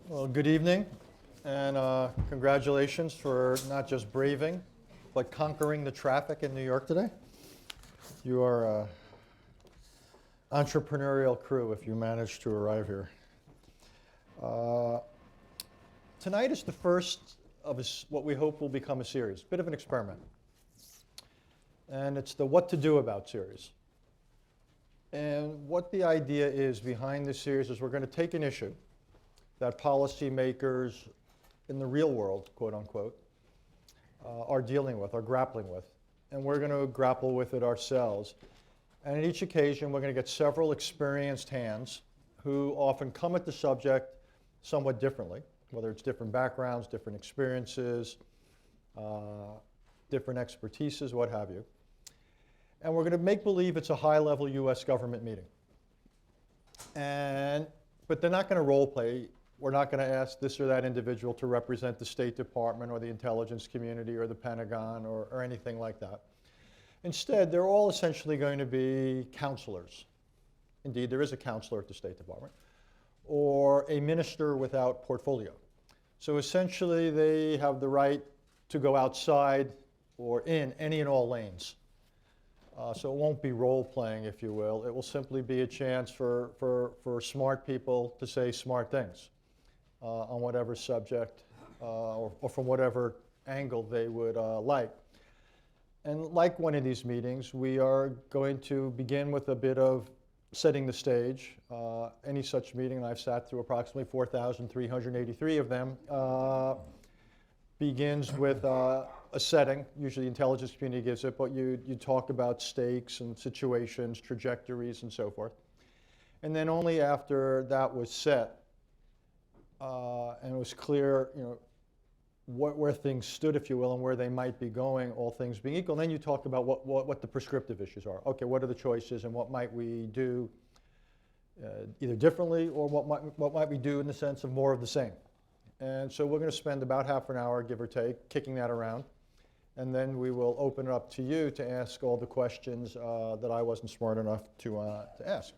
Well, good evening, and congratulations for not just braving, but conquering the traffic in New York today. You are an entrepreneurial crew if you managed to arrive here. Tonight is the first of what we hope will become a series, a bit of an experiment. And it's the What to Do About series. And what the idea is behind this series is we're going to take an issue that policymakers in the real world, quote unquote, are dealing with, are grappling with. And we're going to grapple with it ourselves. And at each occasion, we're going to get several experienced hands who often come at the subject somewhat differently, whether it's different backgrounds, different experiences, different expertises, what have you. And we're going to make believe it's a high-level U.S. government meeting. But they're not going to role play. We're not going to ask this or that individual to represent the State Department or the intelligence community or the Pentagon or anything like that. Instead, they're all essentially going to be counselors. Indeed, there is a counselor at the State Department, or a minister without portfolio. So essentially, they have the right to go outside or in any and all lanes. So it won't be role-playing, if you will. It will simply be a chance for smart people to say smart things on whatever subject or from whatever angle they would like. And like one of these meetings, we are going to begin with a bit of setting the stage. Any such meeting, and I've sat through approximately 4,383 of them, begins with a setting. Usually the intelligence community gives it, but you talk about stakes and situations, trajectories, and so forth. And then only after that was set and it was clear, where things stood, if you will, and where they might be going, all things being equal, and then you talk about what the prescriptive issues are. Okay, what are the choices and what might we do either differently or what might we do in the sense of more of the same. And so we're going to spend about half an hour, give or take, kicking that around. And then we will open it up to you to ask all the questions that I wasn't smart enough to ask.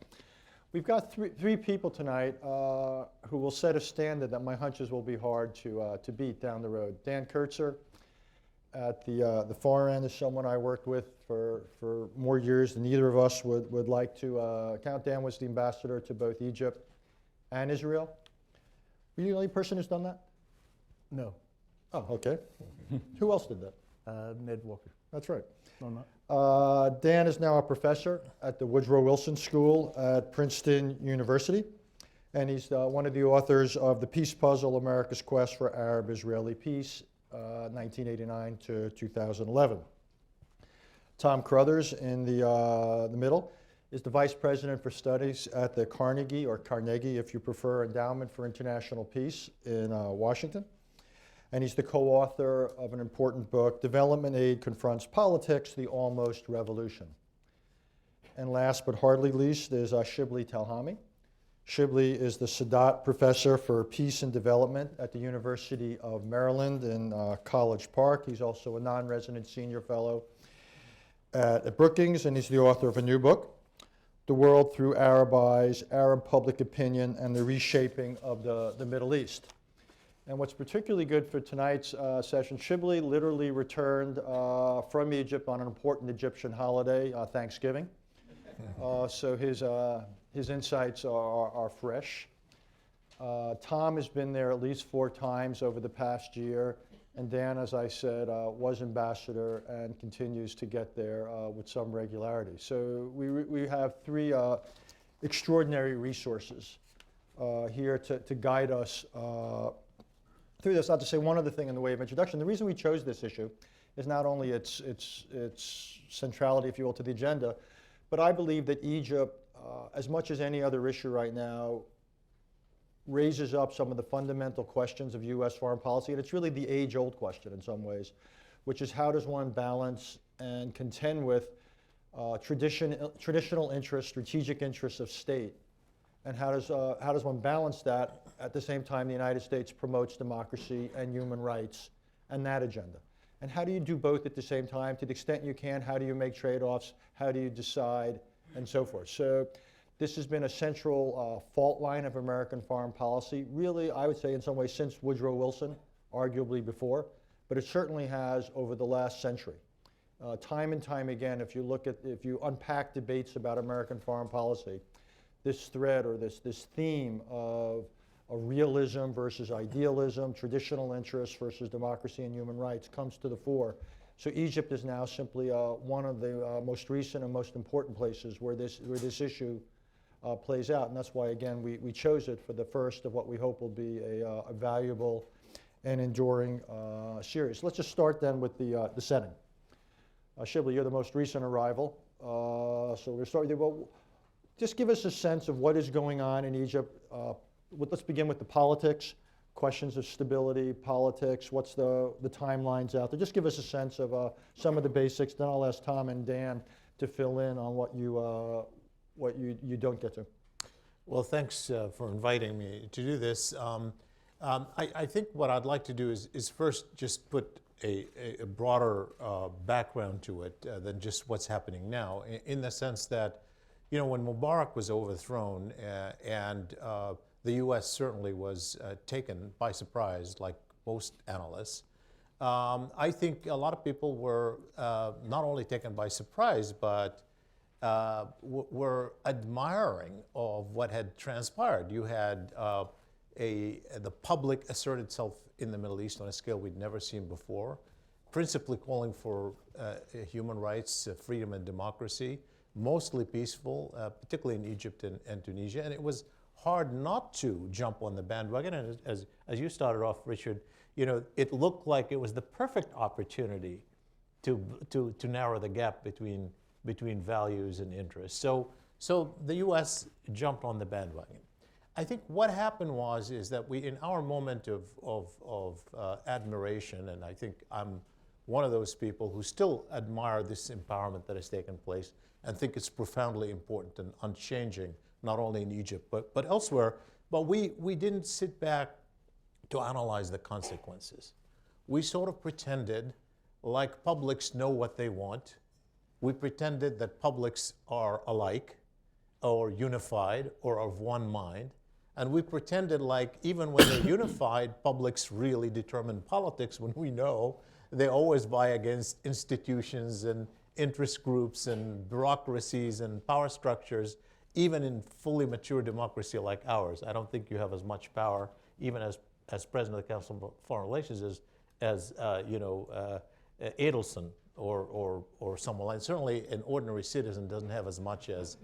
We've got three people tonight who will set a standard that my hunches will be hard to beat down the road. Dan Kurtzer at the far end is someone I worked with for more years than either of us would like to count. Dan was the ambassador to both Egypt and Israel. Are you the only person who's done that? No. Oh, okay. Who else did that? Ned Walker. That's right. No, not. Dan is now a professor at the Woodrow Wilson School at Princeton University, and he's one of the authors of The Peace Puzzle, America's Quest for Arab-Israeli Peace, 1989 to 2011. Tom Crothers in the middle is the Vice President for Studies at the Carnegie, or Carnegie if you prefer, Endowment for International Peace in Washington. And he's the co-author of an important book, Development Aid Confronts Politics, The Almost Revolution. And last but hardly least is Shibli Telhami. Shibli is the Sadat Professor for Peace and Development at the University of Maryland in College Park. He's also a non-resident senior fellow at Brookings, and he's the author of a new book, The World Through Arab Eyes, Arab Public Opinion, and the Reshaping of the Middle East. And what's particularly good for tonight's session, Shibli literally returned from Egypt on an important Egyptian holiday, Thanksgiving. So his insights are fresh. Tom has been there at least 4 times over the past year. And Dan, as I said, was ambassador and continues to get there with some regularity. So we have 3 extraordinary resources here to guide us through this. Not to say one other thing in the way of introduction. The reason we chose this issue is not only its centrality, if you will, to the agenda, but I believe that Egypt, as much as any other issue right now, raises up some of the fundamental questions of U.S. foreign policy, and it's really the age-old question in some ways, which is how does one balance and contend with traditional interests, strategic interests of state, and how does one balance that at the same time the United States promotes democracy and human rights and that agenda? And how do you do both at the same time? To the extent you can, how do you make trade-offs? How do you decide? And so forth. So This has been a central fault line of American foreign policy, really, I would say in some ways since Woodrow Wilson, arguably before, but it certainly has over the last century. Time and time again, if you unpack debates about American foreign policy, this thread or this theme of a realism versus idealism, traditional interests versus democracy and human rights comes to the fore. So Egypt is now simply one of the most recent and most important places where this issue plays out, and that's why again we chose it for the first of what we hope will be a valuable and enduring series. Let's just start then with the setting. Shibli, you're the most recent arrival, so we'll start with you. Well, just give us a sense of what is going on in Egypt. Let's begin with the politics, questions of stability, politics, what's the timelines out there. Just give us a sense of some of the basics, then I'll ask Tom and Dan to fill in on what you don't get to. Well, thanks for inviting me to do this. I think what I'd like to do is first just put a broader background to it than just what's happening now, in the sense that, you know, when Mubarak was overthrown and the U.S. certainly was taken by surprise, like most analysts, I think a lot of people were not only taken by surprise, but were admiring of what had transpired. You had the public assert itself in the Middle East on a scale we'd never seen before, principally calling for human rights, freedom and democracy, mostly peaceful, particularly in Egypt and Tunisia. And it was hard not to jump on the bandwagon. And as you started off, Richard, you know, it looked like it was the perfect opportunity to narrow the gap between values and interests. So the U.S. jumped on the bandwagon. I think what happened is that we, in our moment of admiration, and I think I'm one of those people who still admire this empowerment that has taken place and think it's profoundly important and unchanging, not only in Egypt but elsewhere, but we didn't sit back to analyze the consequences. We sort of pretended like publics know what they want. We pretended that publics are alike or unified or of one mind. And we pretended like even when they're unified, publics really determine politics, when we know they always vie against institutions and interest groups and bureaucracies and power structures, even in fully mature democracy like ours. I don't think you have as much power, even as President of the Council of Foreign Relations, as Adelson or someone like. Certainly, an ordinary citizen doesn't have as much as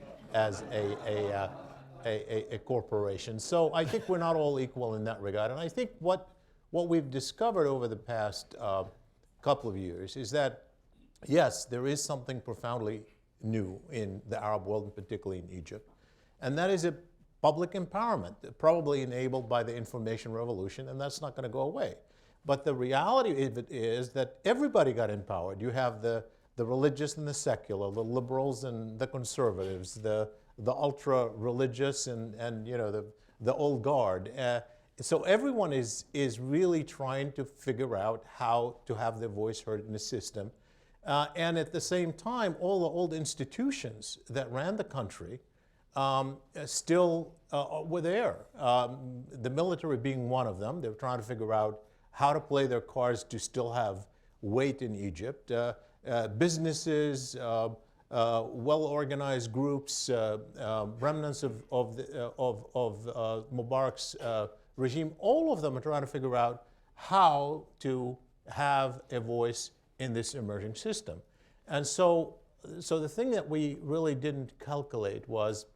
a corporation. So I think we're not all equal in that regard. And I think what we've discovered over the past couple of years is that, yes, there is something profoundly new in the Arab world, and particularly in Egypt. And that is a public empowerment, probably enabled by the information revolution, and that's not going to go away. But the reality of it is that everybody got empowered. You have the religious and the secular, the liberals and the conservatives, the ultra-religious and you know, the old guard. So everyone is really trying to figure out how to have their voice heard in the system. And at the same time, all the old institutions that ran the country still were there. The military being one of them. They were trying to figure out how to play their cards to still have weight in Egypt. Businesses, well-organized groups, remnants of Mubarak's regime, all of them are trying to figure out how to have a voice in this emerging system. And so the thing that we really didn't calculate was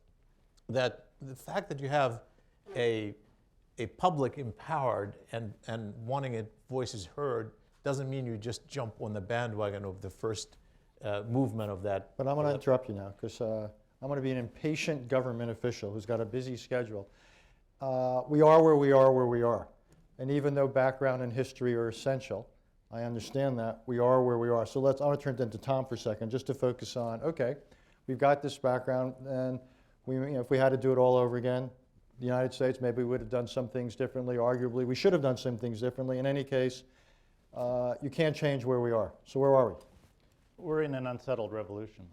that the fact that you have a public empowered and wanting its voices heard doesn't mean you just jump on the bandwagon of the first movement of that. But I'm going to interrupt you now because I'm going to be an impatient government official who's got a busy schedule. We are where we are. And even though background and history are essential, I understand that, we are where we are. So I want to turn it to Tom for a second just to focus on, okay, we've got this background, and if we had to do it all over again, the United States, maybe we would have done some things differently. Arguably, we should have done some things differently. In any case, you can't change where we are. So where are we? We're in an unsettled revolution.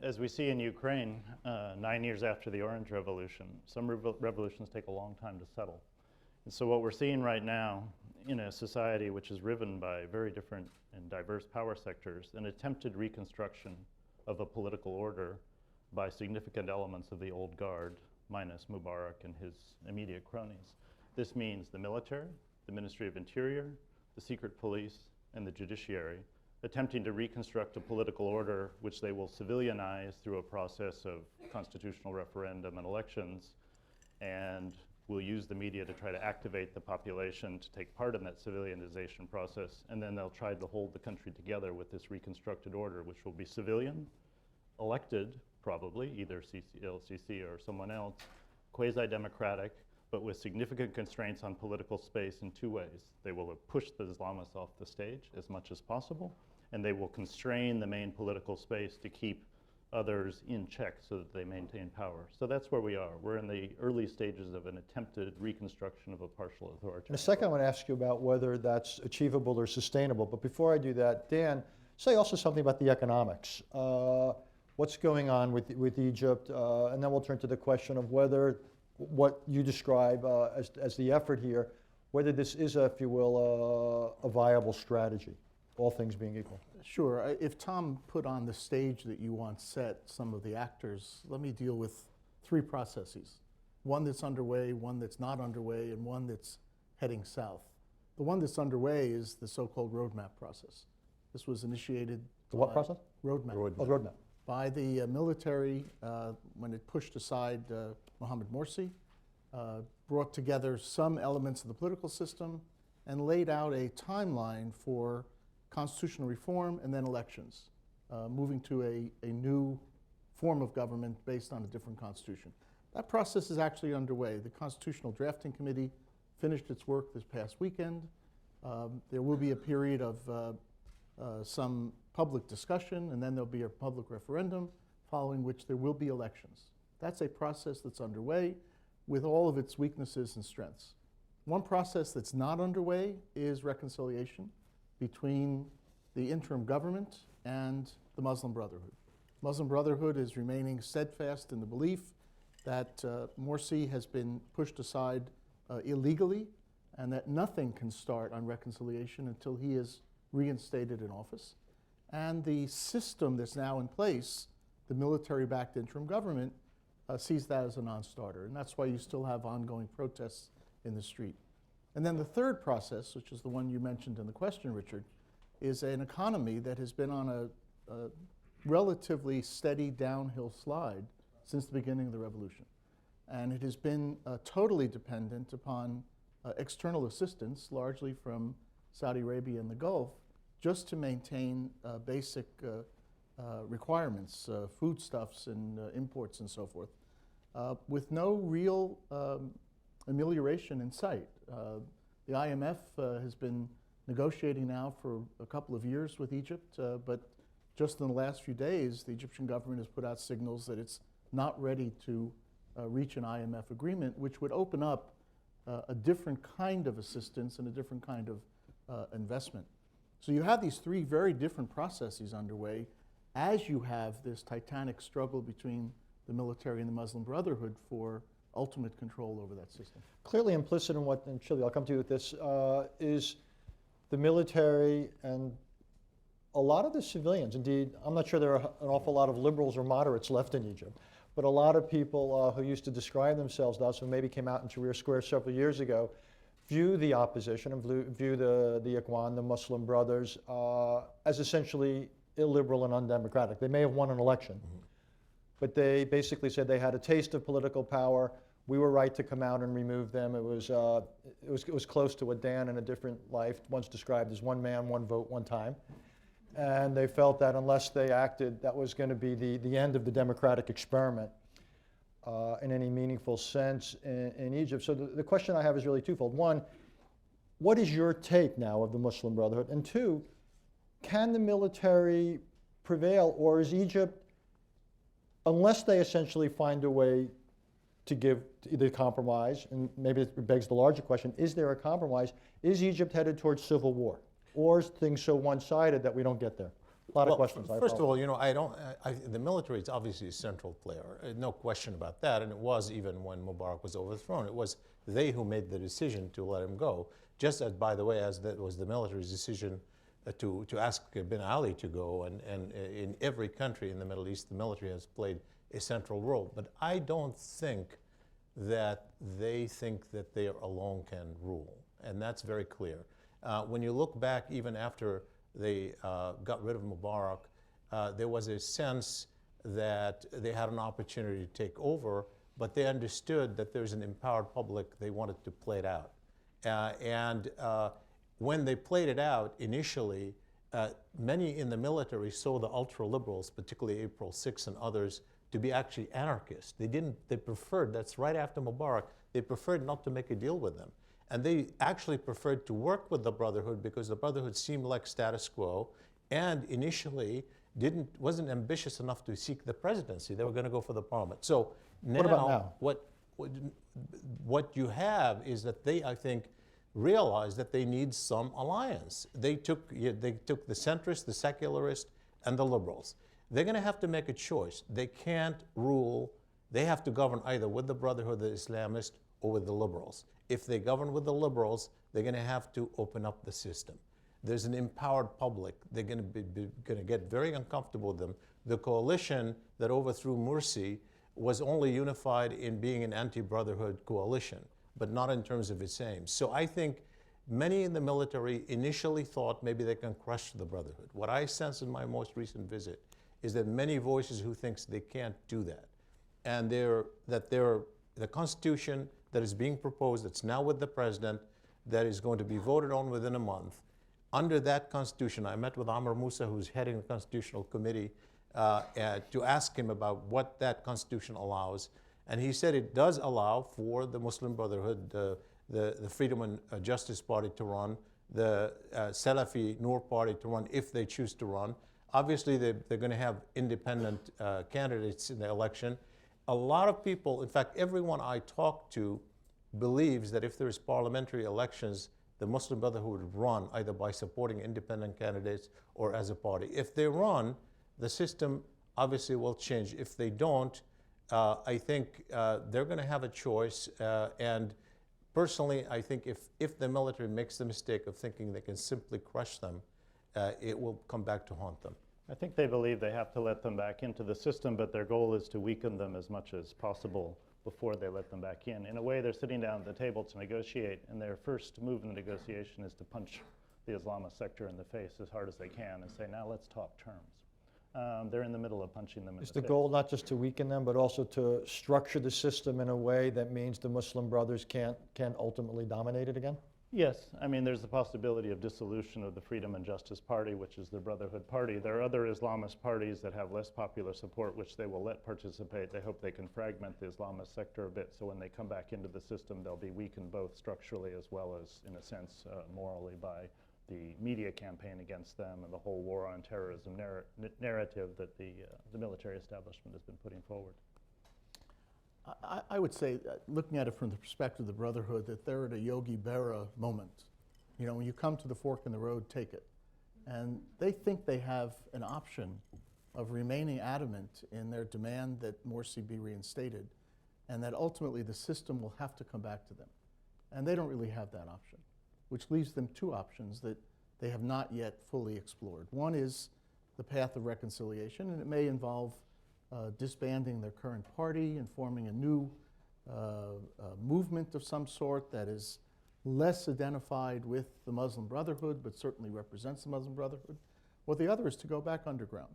as we see in Ukraine, 9 years after the Orange Revolution, some revolutions take a long time to settle. And so what we're seeing right now in a society which is riven by very different and diverse power sectors, an attempted reconstruction of a political order by significant elements of the old guard, minus Mubarak and his immediate cronies. This means the military, the Ministry of Interior, the secret police, and the judiciary, attempting to reconstruct a political order which they will civilianize through a process of constitutional referendum and elections, and will use the media to try to activate the population to take part in that civilianization process, and then they'll try to hold the country together with this reconstructed order, which will be civilian, elected, probably, either LCC or someone else, quasi-democratic, but with significant constraints on political space in two ways. They will have pushed the Islamists off the stage as much as possible, and they will constrain the main political space to keep others in check so that they maintain power. So that's where we are. We're in the early stages of an attempted reconstruction of a partial authority. In a second, I want to ask you about whether that's achievable or sustainable. But before I do that, Dan, say also something about the economics. What's going on with Egypt? And then we'll turn to the question of whether what you describe as the effort here, whether this is, if you will, a viable strategy, all things being equal. Sure. If Tom put on the stage that you want set some of the actors, let me deal with three processes. One that's underway, one that's not underway, and one that's heading south. The one that's underway is the so-called roadmap process. This was initiated. The what process? Roadmap. Oh, the roadmap. By the military when it pushed aside Mohamed Morsi, brought together some elements of the political system, and laid out a timeline for constitutional reform and then elections, moving to a new form of government based on a different constitution. That process is actually underway. The Constitutional Drafting Committee finished its work this past weekend. There will be a period of some public discussion, and then there'll be a public referendum, following which there will be elections. That's a process that's underway with all of its weaknesses and strengths. One process that's not underway is reconciliation between the interim government and the Muslim Brotherhood. Muslim Brotherhood is remaining steadfast in the belief that Morsi has been pushed aside illegally, and that nothing can start on reconciliation until he is reinstated in office. And the system that's now in place, the military-backed interim government, sees that as a non-starter. And that's why you still have ongoing protests in the street. And then the third process, which is the one you mentioned in the question, Richard, is an economy that has been on a relatively steady downhill slide since the beginning of the revolution. And it has been totally dependent upon external assistance, largely from Saudi Arabia and the Gulf, just to maintain basic requirements, foodstuffs and imports and so forth, with no real amelioration in sight. The IMF has been negotiating now for a couple of years with Egypt, but just in the last few days, the Egyptian government has put out signals that it's not ready to reach an IMF agreement, which would open up a different kind of assistance and a different kind of investment. So you have these three very different processes underway as you have this titanic struggle between the military and the Muslim Brotherhood for ultimate control over that system. Clearly implicit in what, and Shirley, I'll come to you with this, is the military and a lot of the civilians. Indeed, I'm not sure there are an awful lot of liberals or moderates left in Egypt, but a lot of people who used to describe themselves to us, who maybe came out in Tahrir Square several years ago, view the opposition and view the Ikhwan, the Muslim Brothers, as essentially illiberal and undemocratic. They may have won an election, but they basically said they had a taste of political power. We were right to come out and remove them. It was close to what Dan in a different life once described as one man, one vote, one time. And they felt that unless they acted, that was going to be the end of the democratic experiment in any meaningful sense in Egypt. So the question I have is really twofold. One, what is your take now of the Muslim Brotherhood? And two, can the military prevail, or is Egypt, unless they essentially find a way to give either compromise, and maybe it begs the larger question, is there a compromise? Is Egypt headed towards civil war? Or is things so one-sided that we don't get there? A lot of Well, questions. I First of apologize. all, the military is obviously a central player, no question about that, and it was even when Mubarak was overthrown. It was they who made the decision to let him go, just as, by the way, as that was the military's decision to ask bin Ali to go, and in every country in the Middle East, the military has played a central role. But I don't think that they think that they alone can rule, and that's very clear. When you look back, even after they got rid of Mubarak, there was a sense that they had an opportunity to take over, but they understood that there's an empowered public, they wanted to play it out. When they played it out initially, many in the military saw the ultra-liberals, particularly April 6 and others, to be actually anarchists. They preferred, that's right after Mubarak, they preferred not to make a deal with them. And they actually preferred to work with the Brotherhood because the Brotherhood seemed like status quo and initially wasn't ambitious enough to seek the presidency. They were going to go for the parliament. So now, What about now? what you have is that they, I think, realized that they need some alliance. They took the centrists, the secularists, and the liberals. They're going to have to make a choice. They can't rule. They have to govern either with the Brotherhood, the Islamists, or with the liberals. If they govern with the liberals, they're going to have to open up the system. There's an empowered public. They're going to get very uncomfortable with them. The coalition that overthrew Morsi was only unified in being an anti-Brotherhood coalition, but not in terms of its aims. So I think many in the military initially thought maybe they can crush the Brotherhood. What I sense in my most recent visit is that many voices who thinks they can't do that, and the Constitution that is being proposed, that's now with the president, that is going to be voted on within a month. Under that Constitution, I met with Amr Moussa, who's heading the Constitutional Committee, to ask him about what that Constitution allows. And he said it does allow for the Muslim Brotherhood, the Freedom and Justice Party to run, the Salafi Noor Party to run if they choose to run. Obviously, they're going to have independent candidates in the election. A lot of people, in fact, everyone I talk to believes that if there's parliamentary elections, the Muslim Brotherhood would run either by supporting independent candidates or as a party. If they run, the system obviously will change. If they don't, I think they're going to have a choice. And personally, I think if the military makes the mistake of thinking they can simply crush them, it will come back to haunt them. I think they believe they have to let them back into the system, but their goal is to weaken them as much as possible before they let them back in. In a way, they're sitting down at the table to negotiate, and their first move in the negotiation is to punch the Islamist sector in the face as hard as they can and say, now let's talk terms. They're in the middle of punching them in Is the the face. goal not just to weaken them, but also to structure the system in a way that means the Muslim Brothers can't ultimately dominate it again? Yes, I mean, there's the possibility of dissolution of the Freedom and Justice Party, which is the Brotherhood Party. There are other Islamist parties that have less popular support, which they will let participate. They hope they can fragment the Islamist sector a bit, so when they come back into the system, they'll be weakened both structurally as well as, in a sense, morally by the media campaign against them and the whole war on terrorism narrative that the military establishment has been putting forward. I would say, looking at it from the perspective of the Brotherhood, that they're at a Yogi Berra moment. You know, when you come to the fork in the road, take it. And they think they have an option of remaining adamant in their demand that Morsi be reinstated, and that ultimately the system will have to come back to them. And they don't really have that option, which leaves them two options that they have not yet fully explored. One is the path of reconciliation, and it may involve disbanding their current party and forming a new movement of some sort that is less identified with the Muslim Brotherhood, but certainly represents the Muslim Brotherhood. Or the other is to go back underground.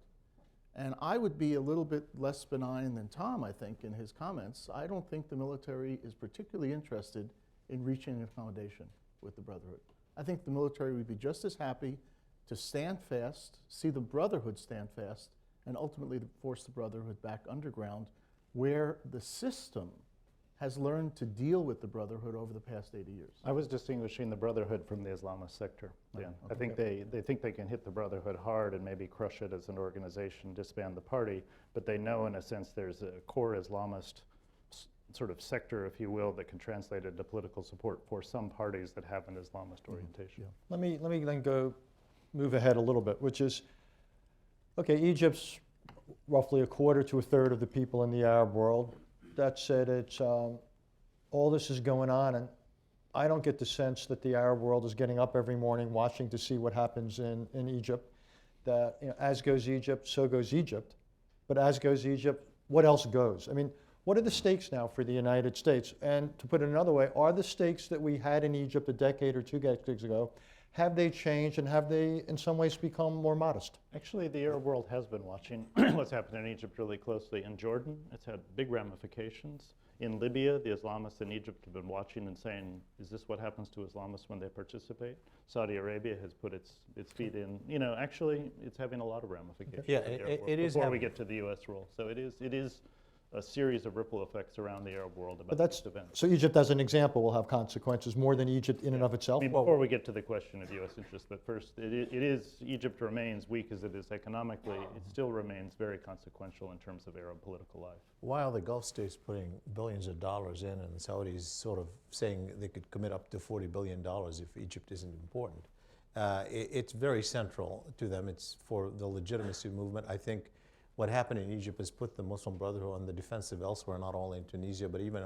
And I would be a little bit less benign than Tom, I think, in his comments. I don't think the military is particularly interested in reaching an accommodation with the Brotherhood. I think the military would be just as happy to stand fast, see the Brotherhood stand fast, and ultimately to force the Brotherhood back underground, where the system has learned to deal with the Brotherhood over the past 80 years. I was distinguishing the Brotherhood from the Islamist sector. Yeah, I think they think they can hit the Brotherhood hard and maybe crush it as an organization, disband the party, but they know in a sense there's a core Islamist sort of sector, if you will, that can translate into political support for some parties that have an Islamist orientation. Let me then move ahead a little bit, which is Okay, Egypt's roughly a quarter to a third of the people in the Arab world. That said, it's all this is going on, and I don't get the sense that the Arab world is getting up every morning watching to see what happens in Egypt. That, you know, as goes Egypt, so goes Egypt. But as goes Egypt, what else goes? I mean, what are the stakes now for the United States? And to put it another way, are the stakes that we had in Egypt a decade or 2 decades ago, have they changed, and have they in some ways become more modest? Actually, the Arab world has been watching what's happening in Egypt really closely. In Jordan, it's had big ramifications. In Libya, the Islamists in Egypt have been watching and saying, is this what happens to Islamists when they participate? Saudi Arabia has put its feet in. You know, actually, it's having a lot of ramifications. Yeah, for the Arab world it is before we having- get to the U.S. role. So it is a series of ripple effects around the Arab world But about that's, this event. so Egypt as an example will have consequences more than Egypt in and of I itself? mean, before we get to the question of U.S. interest, but first, Egypt remains weak as it is economically, it still remains very consequential in terms of Arab political life. While the Gulf states putting billions of dollars in, and the Saudis sort of saying they could commit up to $40 billion if Egypt isn't important, it's very central to them. It's for the legitimacy movement. I think what happened in Egypt has put the Muslim Brotherhood on the defensive elsewhere, not only in Tunisia, but even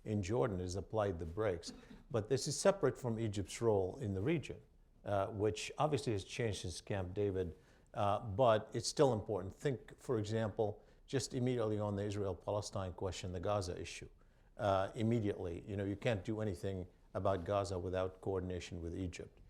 in Jordan, has applied the brakes. But this is separate from Egypt's role in the region, which obviously has changed since Camp David, but it's still important. Think, for example, just immediately on the Israel-Palestine question, the Gaza issue. Immediately, you know, you can't do anything about Gaza without coordination with Egypt.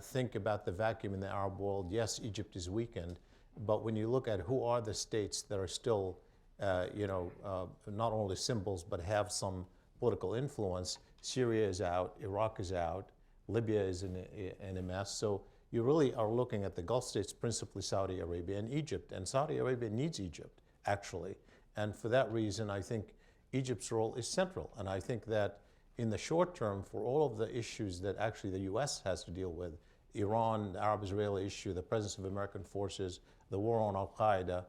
Think about the vacuum in the Arab world. Yes, Egypt is weakened, but when you look at who are the states that are still, not only symbols, but have some political influence, Syria is out, Iraq is out, Libya is in a mess. So you really are looking at the Gulf states, principally Saudi Arabia and Egypt. And Saudi Arabia needs Egypt, actually. And for that reason, I think Egypt's role is central. And I think that in the short term, for all of the issues that actually the U.S. has to deal with, Iran, the Arab-Israeli issue, the presence of American forces, the war on Al-Qaeda,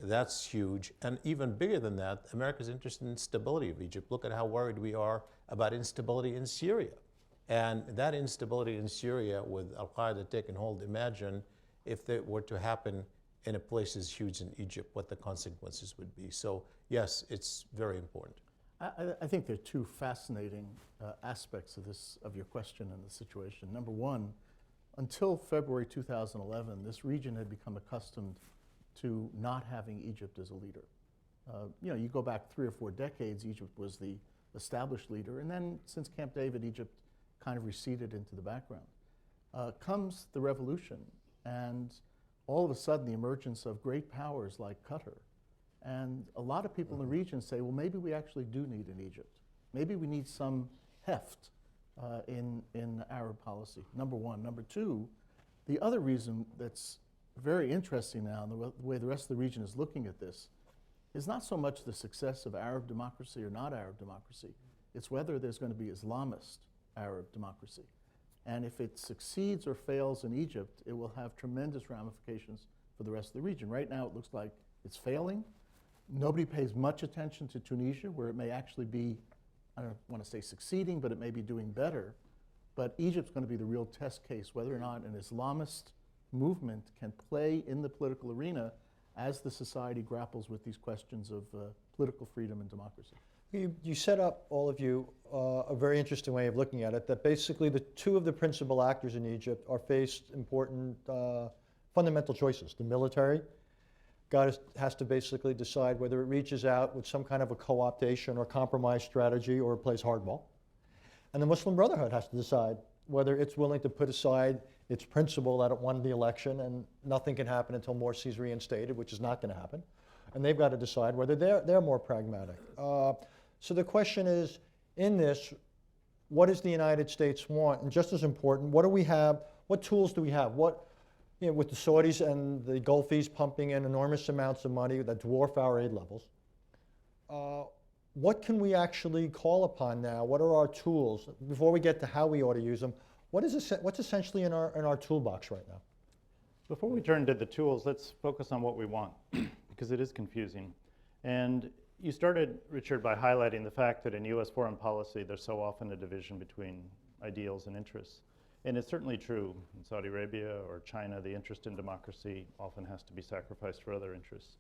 that's huge. And even bigger than that, America's interested in stability of Egypt. Look at how worried we are about instability in Syria. And that instability in Syria with Al-Qaeda taking hold, imagine if it were to happen in a place as huge in Egypt, what the consequences would be. So yes, it's very important. I think there are two fascinating aspects of your question and the situation. Number one, until February 2011, this region had become accustomed to not having Egypt as a leader. You go back 3 or 4 decades, Egypt was the established leader, and then since Camp David, Egypt kind of receded into the background. Comes the revolution, and all of a sudden the emergence of great powers like Qatar. And a lot of people in the region say, well, maybe we actually do need an Egypt. Maybe we need some heft in Arab policy, number one. Number two, the other reason that's very interesting now, and the way the rest of the region is looking at this, is not so much the success of Arab democracy or not Arab democracy. It's whether there's going to be Islamist Arab democracy. And if it succeeds or fails in Egypt, it will have tremendous ramifications for the rest of the region. Right now, it looks like it's failing. Nobody pays much attention to Tunisia, where it may actually be, I don't want to say succeeding, but it may be doing better. But Egypt's going to be the real test case, whether or not an Islamist movement can play in the political arena as the society grapples with these questions of political freedom and democracy. You set up, all of you, a very interesting way of looking at it, that basically the two of the principal actors in Egypt are faced important fundamental choices. The military has to basically decide whether it reaches out with some kind of a co-optation or compromise strategy or it plays hardball. And the Muslim Brotherhood has to decide whether it's willing to put aside its principle that it won the election and nothing can happen until Morsi is reinstated, which is not going to happen. And they've got to decide whether they're more pragmatic. So the question is, in this, what does the United States want? And just as important, what do we have? What tools do we have? With the Saudis and the Gulfies pumping in enormous amounts of money that dwarf our aid levels, what can we actually call upon now? What are our tools? Before we get to how we ought to use them, what's essentially in our toolbox right now? Before we turn to the tools, let's focus on what we want, because it is confusing. And you started, Richard, by highlighting the fact that in U.S. foreign policy, there's so often a division between ideals and interests. And it's certainly true in Saudi Arabia or China, the interest in democracy often has to be sacrificed for other interests.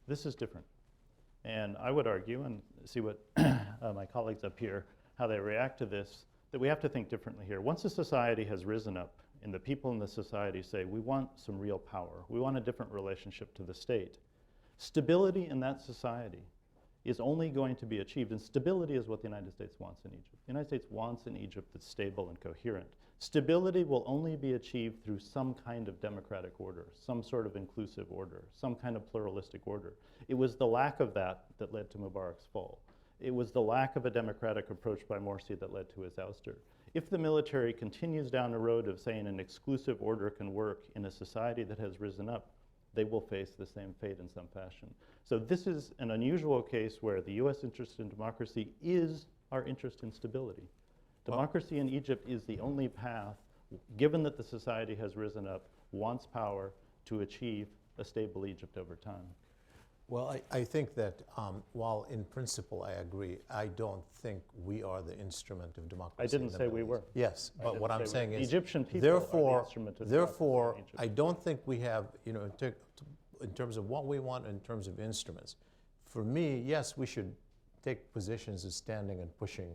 This is different. And I would argue, and see what my colleagues up here, how they react to this, that we have to think differently here. Once a society has risen up and the people in the society say, we want some real power, we want a different relationship to the state, stability in that society is only going to be achieved, and stability is what the United States wants in Egypt. The United States wants an Egypt that's stable and coherent. Stability will only be achieved through some kind of democratic order, some sort of inclusive order, some kind of pluralistic order. It was the lack of that that led to Mubarak's fall. It was the lack of a democratic approach by Morsi that led to his ouster. If the military continues down the road of saying an exclusive order can work in a society that has risen up, they will face the same fate in some fashion. So this is an unusual case where the US interest in democracy is our interest in stability. Democracy in Egypt is the only path, given that the society has risen up, wants power to achieve a stable Egypt over time. Well, I think that while in principle I agree, I don't think we are the instrument of democracy. I didn't say we were. Yes, but what I'm saying is, Egyptian people are the instrument of therefore, democracy in Egypt. I don't think we have, in terms of what we want, in terms of instruments. For me, yes, we should take positions as standing and pushing,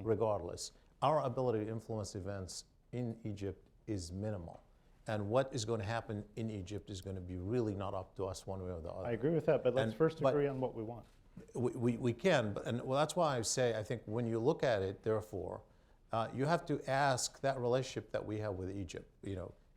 regardless. Our ability to influence events in Egypt is minimal. And what is going to happen in Egypt is going to be really not up to us one way or the other. I agree with that, but let's first but- agree on what we want. We can, well, that's why I say, I think when you look at it, therefore, you have to ask that relationship that we have with Egypt.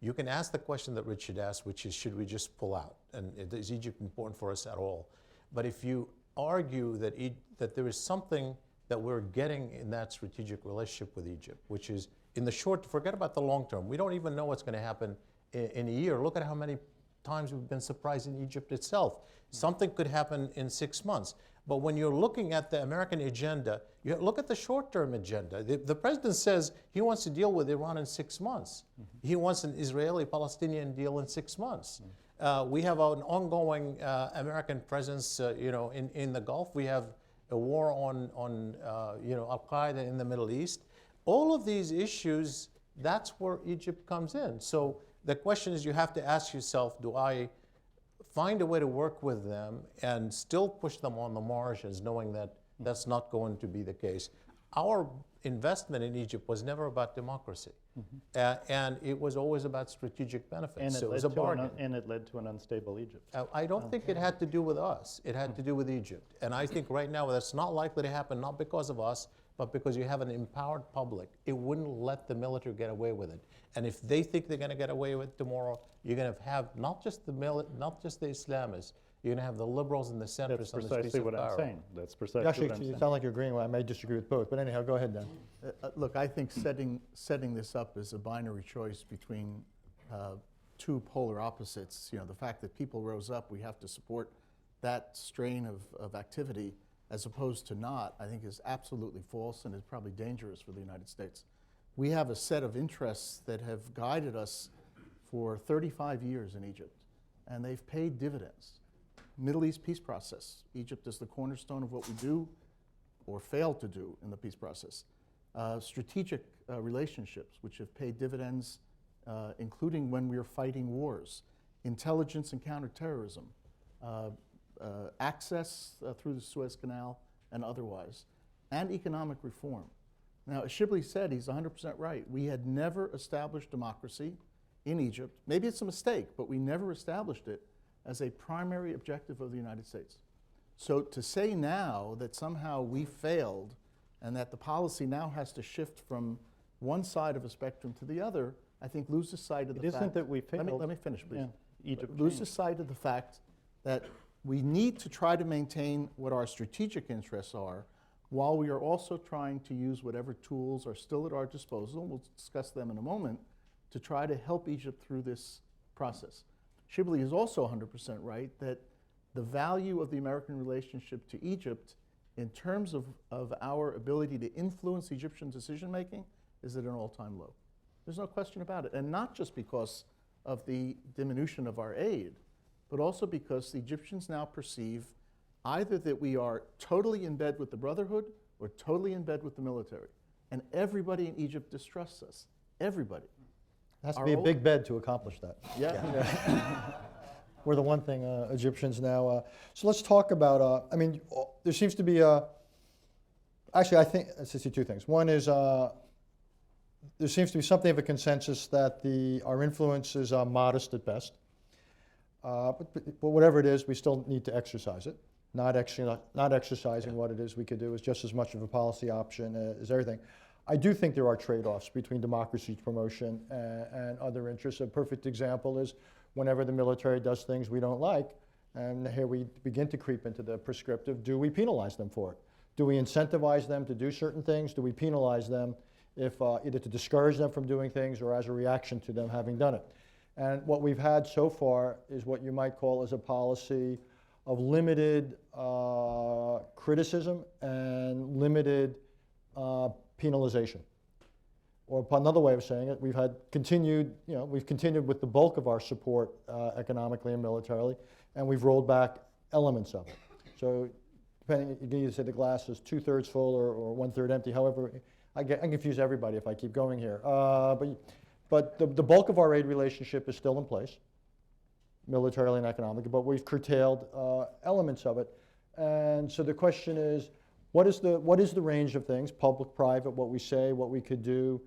You can ask the question that Richard asked, which is, should we just pull out? And is Egypt important for us at all? But if you argue that there is something that we're getting in that strategic relationship with Egypt, which is in the short, forget about the long term. We don't even know what's going to happen in a year. Look at how many times we've been surprised in Egypt itself. Something could happen in 6 months. But when you're looking at the American agenda, you look at the short-term agenda. The president says he wants to deal with Iran in 6 months. He wants an Israeli-Palestinian deal in 6 months. We have an ongoing American presence, in the Gulf. We have a war on Al-Qaeda in the Middle East. All of these issues, that's where Egypt comes in. So the question is, you have to ask yourself, do I find a way to work with them and still push them on the margins, knowing that that's not going to be the case? Our investment in Egypt was never about democracy, and it was always about strategic benefits. And So it was a bargain. and it led to an unstable Egypt. I don't think it had to do with us. It had to do with Egypt. And I think right now that's not likely to happen, not because of us, but because you have an empowered public. It wouldn't let the military get away with it. And if they think they're going to get away with it tomorrow, you're going to have not just the Islamists, you're going to have the liberals and the That's centrists on the streets precisely of what I'm Cairo. saying. That's precisely Actually, what I'm you saying. sound like you're agreeing with, I may disagree with both, but anyhow, go ahead then. Look, I think setting this up as a binary choice between two polar opposites, the fact that people rose up, we have to support that strain of activity as opposed to not, I think is absolutely false and is probably dangerous for the United States. We have a set of interests that have guided us for 35 years in Egypt, and they've paid dividends. Middle East peace process. Egypt is the cornerstone of what we do or fail to do in the peace process. Strategic relationships, which have paid dividends, including when we are fighting wars. Intelligence and counterterrorism. Access through the Suez Canal and otherwise. And economic reform. Now, as Shibli said, he's 100% right. We had never established democracy in Egypt. Maybe it's a mistake, but we never established it as a primary objective of the United States. So to say now that somehow we failed and that the policy now has to shift from one side of a spectrum to the other, I think loses sight of the It fact. isn't that we failed. Let me finish, please. Yeah, Egypt Loses changed. sight of the fact that we need to try to maintain what our strategic interests are while we are also trying to use whatever tools are still at our disposal, and we'll discuss them in a moment, to try to help Egypt through this process. Shibli is also 100% right that the value of the American relationship to Egypt in terms of our ability to influence Egyptian decision-making is at an all-time low. There's no question about it. And not just because of the diminution of our aid, but also because the Egyptians now perceive either that we are totally in bed with the Brotherhood or totally in bed with the military. And everybody in Egypt distrusts us. Everybody. Has to Our be a old- big bed to accomplish that. Yeah. We're the one thing Egyptians now. So let's talk about, there seems to be, actually I think, let's see two things. One is there seems to be something of a consensus that our influence is modest at best. But whatever it is, we still need to exercise it. Not exercising what it is we could do is just as much of a policy option as everything. I do think there are trade-offs between democracy promotion and other interests. A perfect example is whenever the military does things we don't like, and here we begin to creep into the prescriptive, do we penalize them for it? Do we incentivize them to do certain things? Do we penalize them if either to discourage them from doing things or as a reaction to them having done it? And what we've had so far is what you might call as a policy of limited criticism and limited penalization. Or another way of saying it, we've continued with the bulk of our support economically and militarily, and we've rolled back elements of it. So depending, you can either say the glass is 2/3 full or 1/3 empty, however, I confuse everybody if I keep going here. But the bulk of our aid relationship is still in place, militarily and economically, but we've curtailed elements of it. And so the question is, what is the range of things, public, private, what we say, what we could do,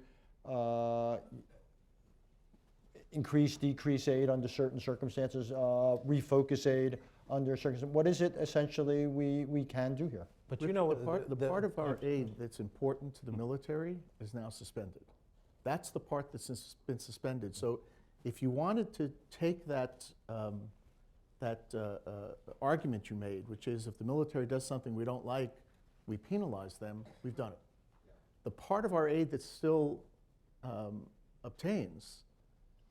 increase, decrease aid under certain circumstances, refocus aid under circumstances. What is it essentially we can do here? But Rick, you know, the part of our aid that's important to the military is now suspended. That's the part that's been suspended. So if you wanted to take that argument you made, which is if the military does something we don't like, we penalize them, we've done it. The part of our aid that still obtains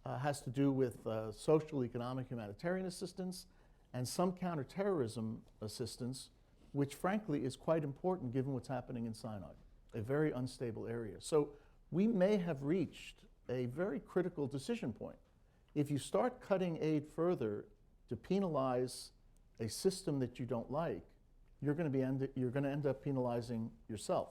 has to do with social, economic, humanitarian assistance and some counterterrorism assistance, which frankly is quite important given what's happening in Sinai, a very unstable area. So we may have reached a very critical decision point. If you start cutting aid further to penalize a system that you don't like, you're going to end up penalizing yourself.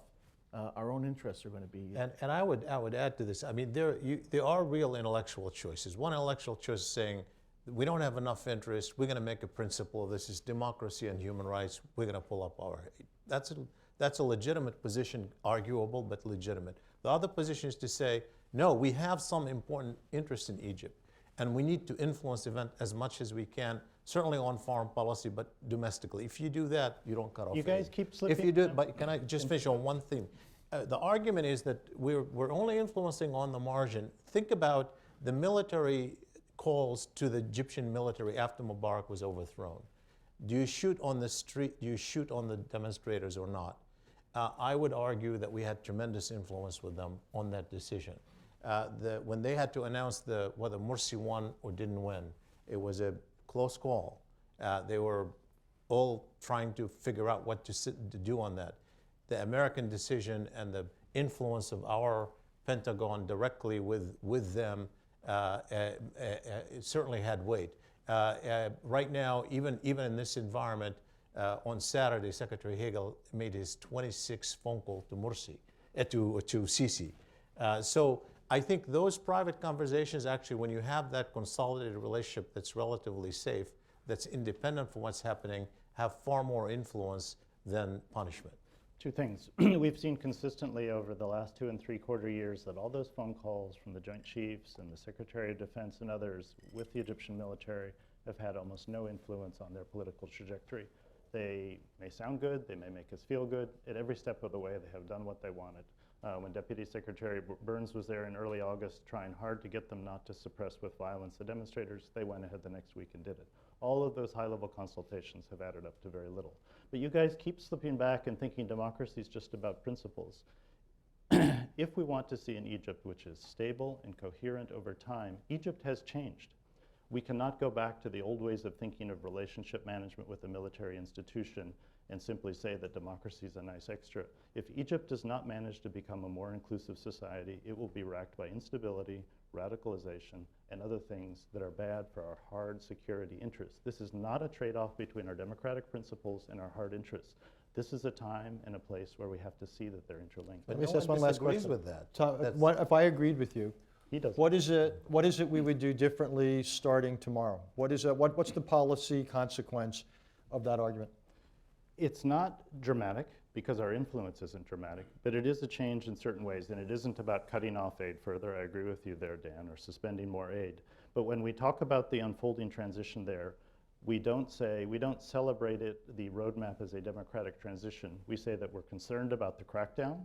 Our own interests are going to be. And I would add to this. I mean, there are real intellectual choices. One intellectual choice is saying we don't have enough interest. We're going to make a principle. This is democracy and human rights. We're going to pull up our aid. That's a legitimate position, arguable but legitimate. The other position is to say, no, we have some important interest in Egypt, and we need to influence the event as much as we can. Certainly on foreign policy, but domestically. If you do that, you don't cut off You guys aid. keep slipping. If you do, but can I just finish on one thing? The argument is that we're only influencing on the margin. Think about the military calls to the Egyptian military after Mubarak was overthrown. Do you shoot on the street? Do you shoot on the demonstrators or not? I would argue that we had tremendous influence with them on that decision. When they had to announce whether Morsi won or didn't win, it was a close call. They were all trying to figure out what to do on that. The American decision and the influence of our Pentagon directly with them it certainly had weight. Right now, even in this environment, on Saturday, Secretary Hagel made his 26th phone call to Morsi, to Sisi. So I think those private conversations, actually, when you have that consolidated relationship that's relatively safe, that's independent from what's happening, have far more influence than punishment. Two things. We've seen consistently over the last 2 3/4 years that all those phone calls from the Joint Chiefs and the Secretary of Defense and others with the Egyptian military have had almost no influence on their political trajectory. They may sound good, they may make us feel good. At every step of the way, they have done what they wanted. When Deputy Secretary Burns was there in early August trying hard to get them not to suppress with violence the demonstrators, they went ahead the next week and did it. All of those high-level consultations have added up to very little. But you guys keep slipping back and thinking democracy is just about principles. If we want to see an Egypt which is stable and coherent over time, Egypt has changed. We cannot go back to the old ways of thinking of relationship management with a military institution and simply say that democracy is a nice extra. If Egypt does not manage to become a more inclusive society, it will be racked by instability, radicalization, and other things that are bad for our hard security interests. This is not a trade-off between our democratic principles and our hard interests. This is a time and a place where we have to see that they're interlinked. But Let me no just one one last disagrees question. with that. So, That's- if I agreed with you, He does. What is it we would do differently starting tomorrow? What's the policy consequence of that argument? It's not dramatic because our influence isn't dramatic, but it is a change in certain ways, and it isn't about cutting off aid further. I agree with you there, Dan, or suspending more aid. But when we talk about the unfolding transition there, we don't celebrate the roadmap as a democratic transition. We say that we're concerned about the crackdown,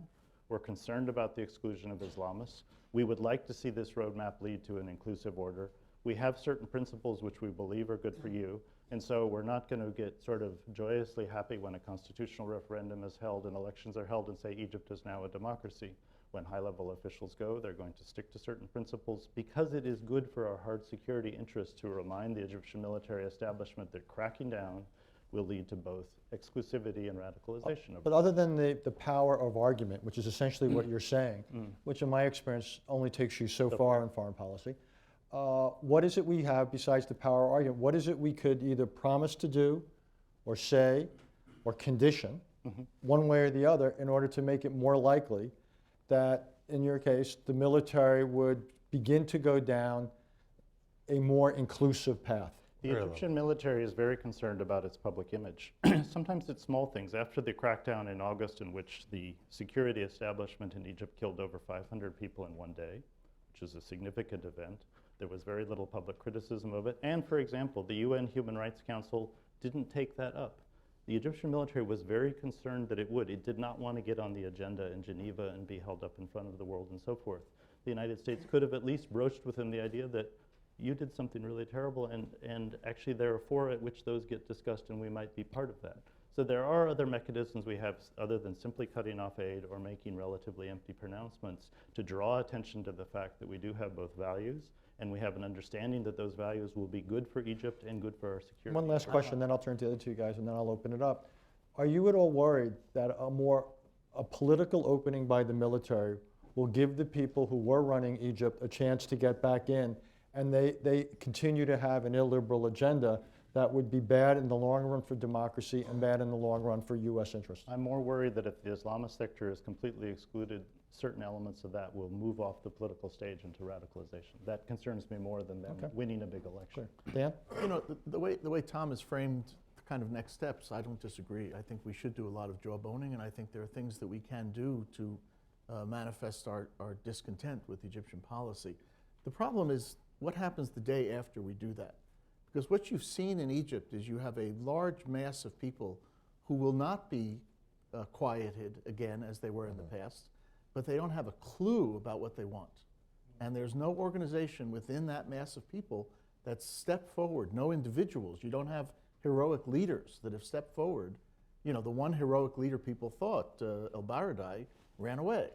we're concerned about the exclusion of Islamists. We would like to see this roadmap lead to an inclusive order. We have certain principles which we believe are good for you, and so we're not going to get sort of joyously happy when a constitutional referendum is held and elections are held and say Egypt is now a democracy. When high-level officials go, they're going to stick to certain principles because it is good for our hard security interests to remind the Egyptian military establishment that cracking down will lead to both exclusivity and radicalization. But other than the power of argument, which is essentially what you're saying, which in my experience only takes you so far in foreign policy, what is it we have besides the power of argument? What is it we could either promise to do or say or condition one way or the other in order to make it more likely that, in your case, the military would begin to go down a more inclusive path? The Egyptian military is very concerned about its public image. Sometimes it's small things. After the crackdown in August, in which the security establishment in Egypt killed over 500 people in one day, which is a significant event, there was very little public criticism of it. And for example, the UN Human Rights Council didn't take that up. The Egyptian military was very concerned that it would. It did not want to get on the agenda in Geneva and be held up in front of the world and so forth. The United States could have at least broached with them the idea that you did something really terrible, and actually there are fora at which those get discussed, and we might be part of that. So there are other mechanisms we have other than simply cutting off aid or making relatively empty pronouncements to draw attention to the fact that we do have both values, and we have an understanding that those values will be good for Egypt and good for our security. One last question, then I'll turn to the other two guys, and then I'll open it up. Are you at all worried that a political opening by the military will give the people who were running Egypt a chance to get back in, and they continue to have an illiberal agenda that would be bad in the long run for democracy and bad in the long run for U.S. interests? I'm more worried that if the Islamist sector is completely excluded, certain elements of that will move off the political stage into radicalization. That concerns me more than them winning a big election. Sure. Dan? You know, the way Tom has framed the kind of next steps, I don't disagree. I think we should do a lot of jawboning, and I think there are things that we can do to manifest our discontent with Egyptian policy. The problem is what happens the day after we do that. Because what you've seen in Egypt is you have a large mass of people who will not be quieted again as they were in the past, but they don't have a clue about what they want. And there's no organization within that mass of people that's stepped forward, no individuals. You don't have heroic leaders that have stepped forward. You know, the one heroic leader people thought, El-Baradei, ran away.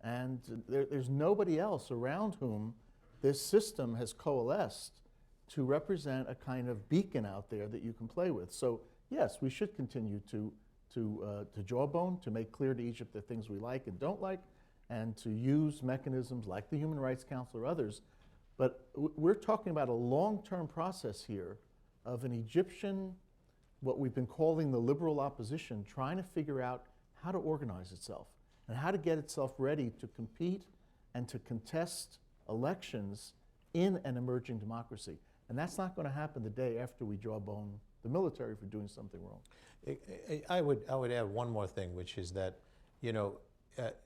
And there's nobody else around whom this system has coalesced to represent a kind of beacon out there that you can play with. So yes, we should continue to jawbone, to make clear to Egypt the things we like and don't like, and to use mechanisms like the Human Rights Council or others. But we're talking about a long-term process here of an Egyptian, what we've been calling the liberal opposition, trying to figure out how to organize itself and how to get itself ready to compete and to contest elections in an emerging democracy. And that's not going to happen the day after we jawbone the military for doing something wrong. I would add one more thing, which is that, you know,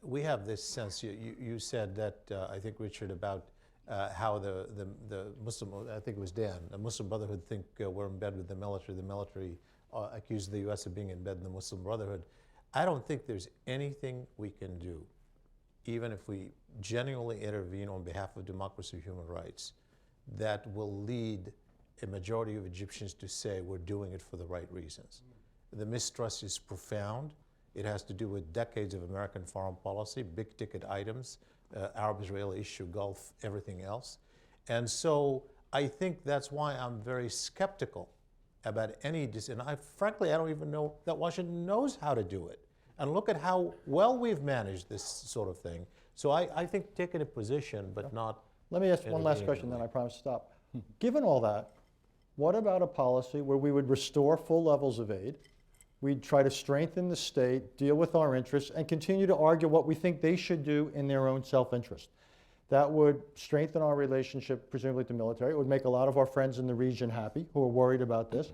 we have this sense, you said that, I think, Richard, about how the Muslim, I think it was Dan, the Muslim Brotherhood think we're in bed with the military. The military accused the U.S. of being in bed with the Muslim Brotherhood. I don't think there's anything we can do, even if we genuinely intervene on behalf of democracy and human rights, that will lead a majority of Egyptians to say we're doing it for the right reasons. The mistrust is profound. It has to do with decades of American foreign policy, big ticket items, Arab-Israeli issue, Gulf, everything else. And so I think that's why I'm very skeptical about any decision. Frankly, I don't even know that Washington knows how to do it. And look at how well we've managed this sort of thing. So I think taking a position, but not. Let me ask one last question, then I promise to stop. Given all that, what about a policy where we would restore full levels of aid, we'd try to strengthen the state, deal with our interests, and continue to argue what we think they should do in their own self-interest? That would strengthen our relationship, presumably with the military. It would make a lot of our friends in the region happy who are worried about this.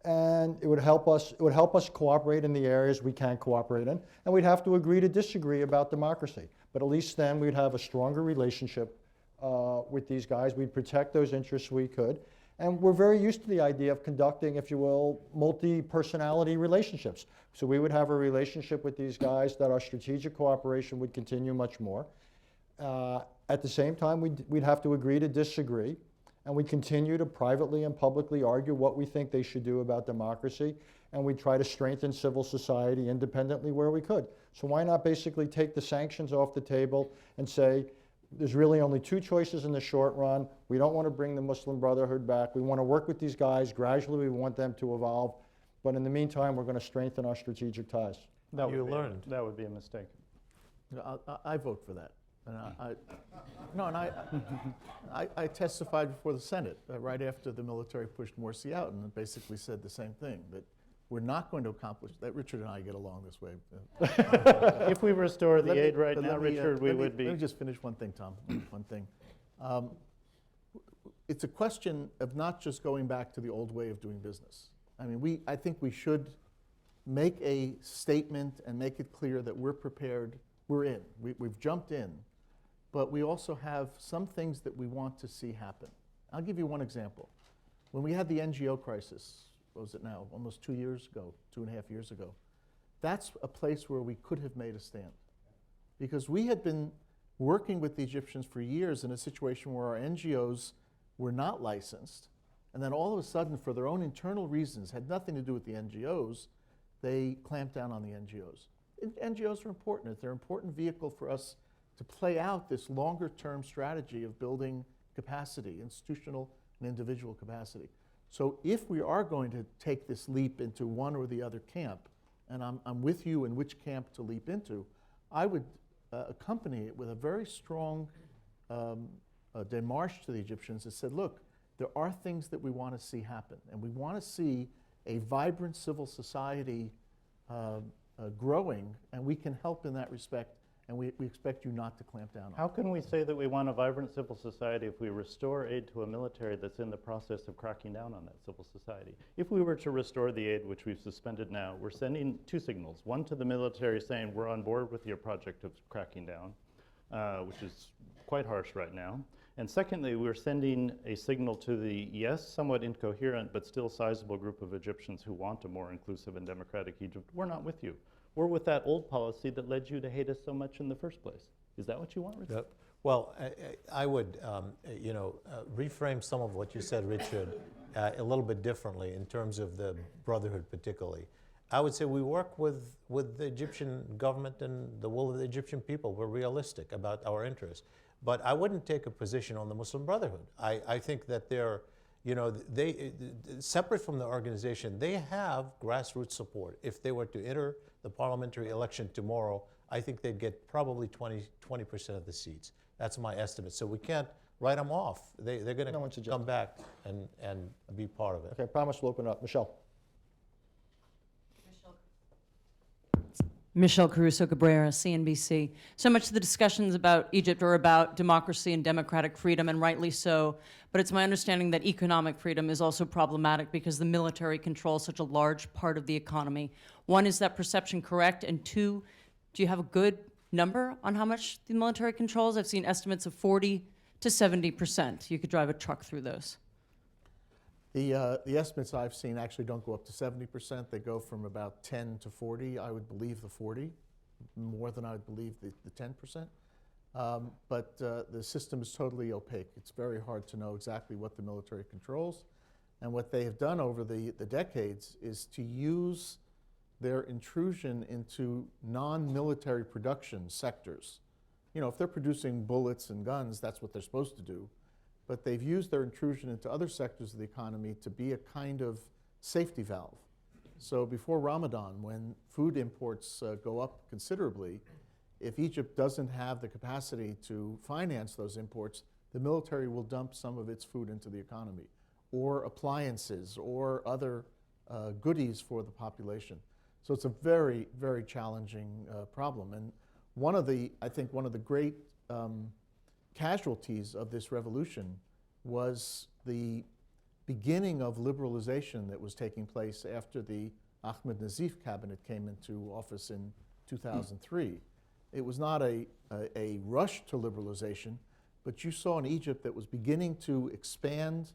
And it would help us cooperate in the areas we can cooperate in. And we'd have to agree to disagree about democracy. But at least then we'd have a stronger relationship with these guys. We'd protect those interests we could. And we're very used to the idea of conducting, if you will, multi-personality relationships. So we would have a relationship with these guys that our strategic cooperation would continue much more. At the same time, we'd have to agree to disagree, and we'd continue to privately and publicly argue what we think they should do about democracy, and we'd try to strengthen civil society independently where we could. So why not basically take the sanctions off the table and say, there's really only two choices in the short run. We don't want to bring the Muslim Brotherhood back. We want to work with these guys. Gradually, we want them to evolve. But in the meantime, we're going to strengthen our strategic ties. That You would be learned. That would be a mistake. I vote for that. And I testified before the Senate right after the military pushed Morsi out and basically said the same thing, that we're not going to accomplish that. Richard and I get along this way. If we restore the Let me- aid right but now, let me, Richard, we let me- would be. Let me just finish one thing, Tom. One thing. It's a question of not just going back to the old way of doing business. I mean, I think we should make a statement and make it clear that we're prepared. We're in. We've jumped in. But we also have some things that we want to see happen. I'll give you one example. When we had the NGO crisis, what was it now, almost 2 years ago, 2.5 years ago, that's a place where we could have made a stand. Because we had been working with the Egyptians for years in a situation where our NGOs were not licensed, and then all of a sudden, for their own internal reasons, had nothing to do with the NGOs, they clamped down on the NGOs. NGOs are important. They're an important vehicle for us to play out this longer-term strategy of building capacity, institutional and individual capacity. So if we are going to take this leap into one or the other camp, and I'm with you in which camp to leap into, I would accompany it with a very strong démarche to the Egyptians that said, look, there are things that we want to see happen, and we want to see a vibrant civil society growing, and we can help in that respect. And we expect you not to clamp down on it. How can we say that we want a vibrant civil society if we restore aid to a military that's in the process of cracking down on that civil society? If we were to restore the aid, which we've suspended now, we're sending two signals. One to the military saying we're on board with your project of cracking down, which is quite harsh right now. And secondly, we're sending a signal to the, yes, somewhat incoherent, but still sizable group of Egyptians who want a more inclusive and democratic Egypt. We're not with you. We're with that old policy that led you to hate us so much in the first place. Is that what you want, Richard? Yep. Well, I would, reframe some of what you said, Richard, a little bit differently in terms of the Brotherhood particularly. I would say we work with the Egyptian government and the will of the Egyptian people. We're realistic about our interests. But I wouldn't take a position on the Muslim Brotherhood. I think that they're, they, separate from the organization, they have grassroots support. If they were to enter the parliamentary election tomorrow, I think they'd get probably 20% of the seats. That's my estimate. So we can't write them off. They're going to come back and be part of it. Okay, I promise we'll open up. Michelle. Michelle Caruso Cabrera, CNBC. So much of the discussions about Egypt are about democracy and democratic freedom, and rightly so. But it's my understanding that economic freedom is also problematic because the military controls such a large part of the economy. One, is that perception correct? And two, do you have a good number on how much the military controls? I've seen estimates of 40 to 70%. You could drive a truck through those. The estimates I've seen actually don't go up to 70%. They go from about 10 to 40. I would believe the 40, more than I would believe the 10%. But the system is totally opaque. It's very hard to know exactly what the military controls. And what they have done over the decades is to use their intrusion into non-military production sectors. If they're producing bullets and guns, that's what they're supposed to do. But they've used their intrusion into other sectors of the economy to be a kind of safety valve. So before Ramadan, when food imports go up considerably, if Egypt doesn't have the capacity to finance those imports, the military will dump some of its food into the economy, or appliances, or other goodies for the population. So it's a very, very challenging problem. And I think one of the great casualties of this revolution was the beginning of liberalization that was taking place after the Ahmed Nazif cabinet came into office in 2003. It was not a rush to liberalization, but you saw in Egypt that was beginning to expand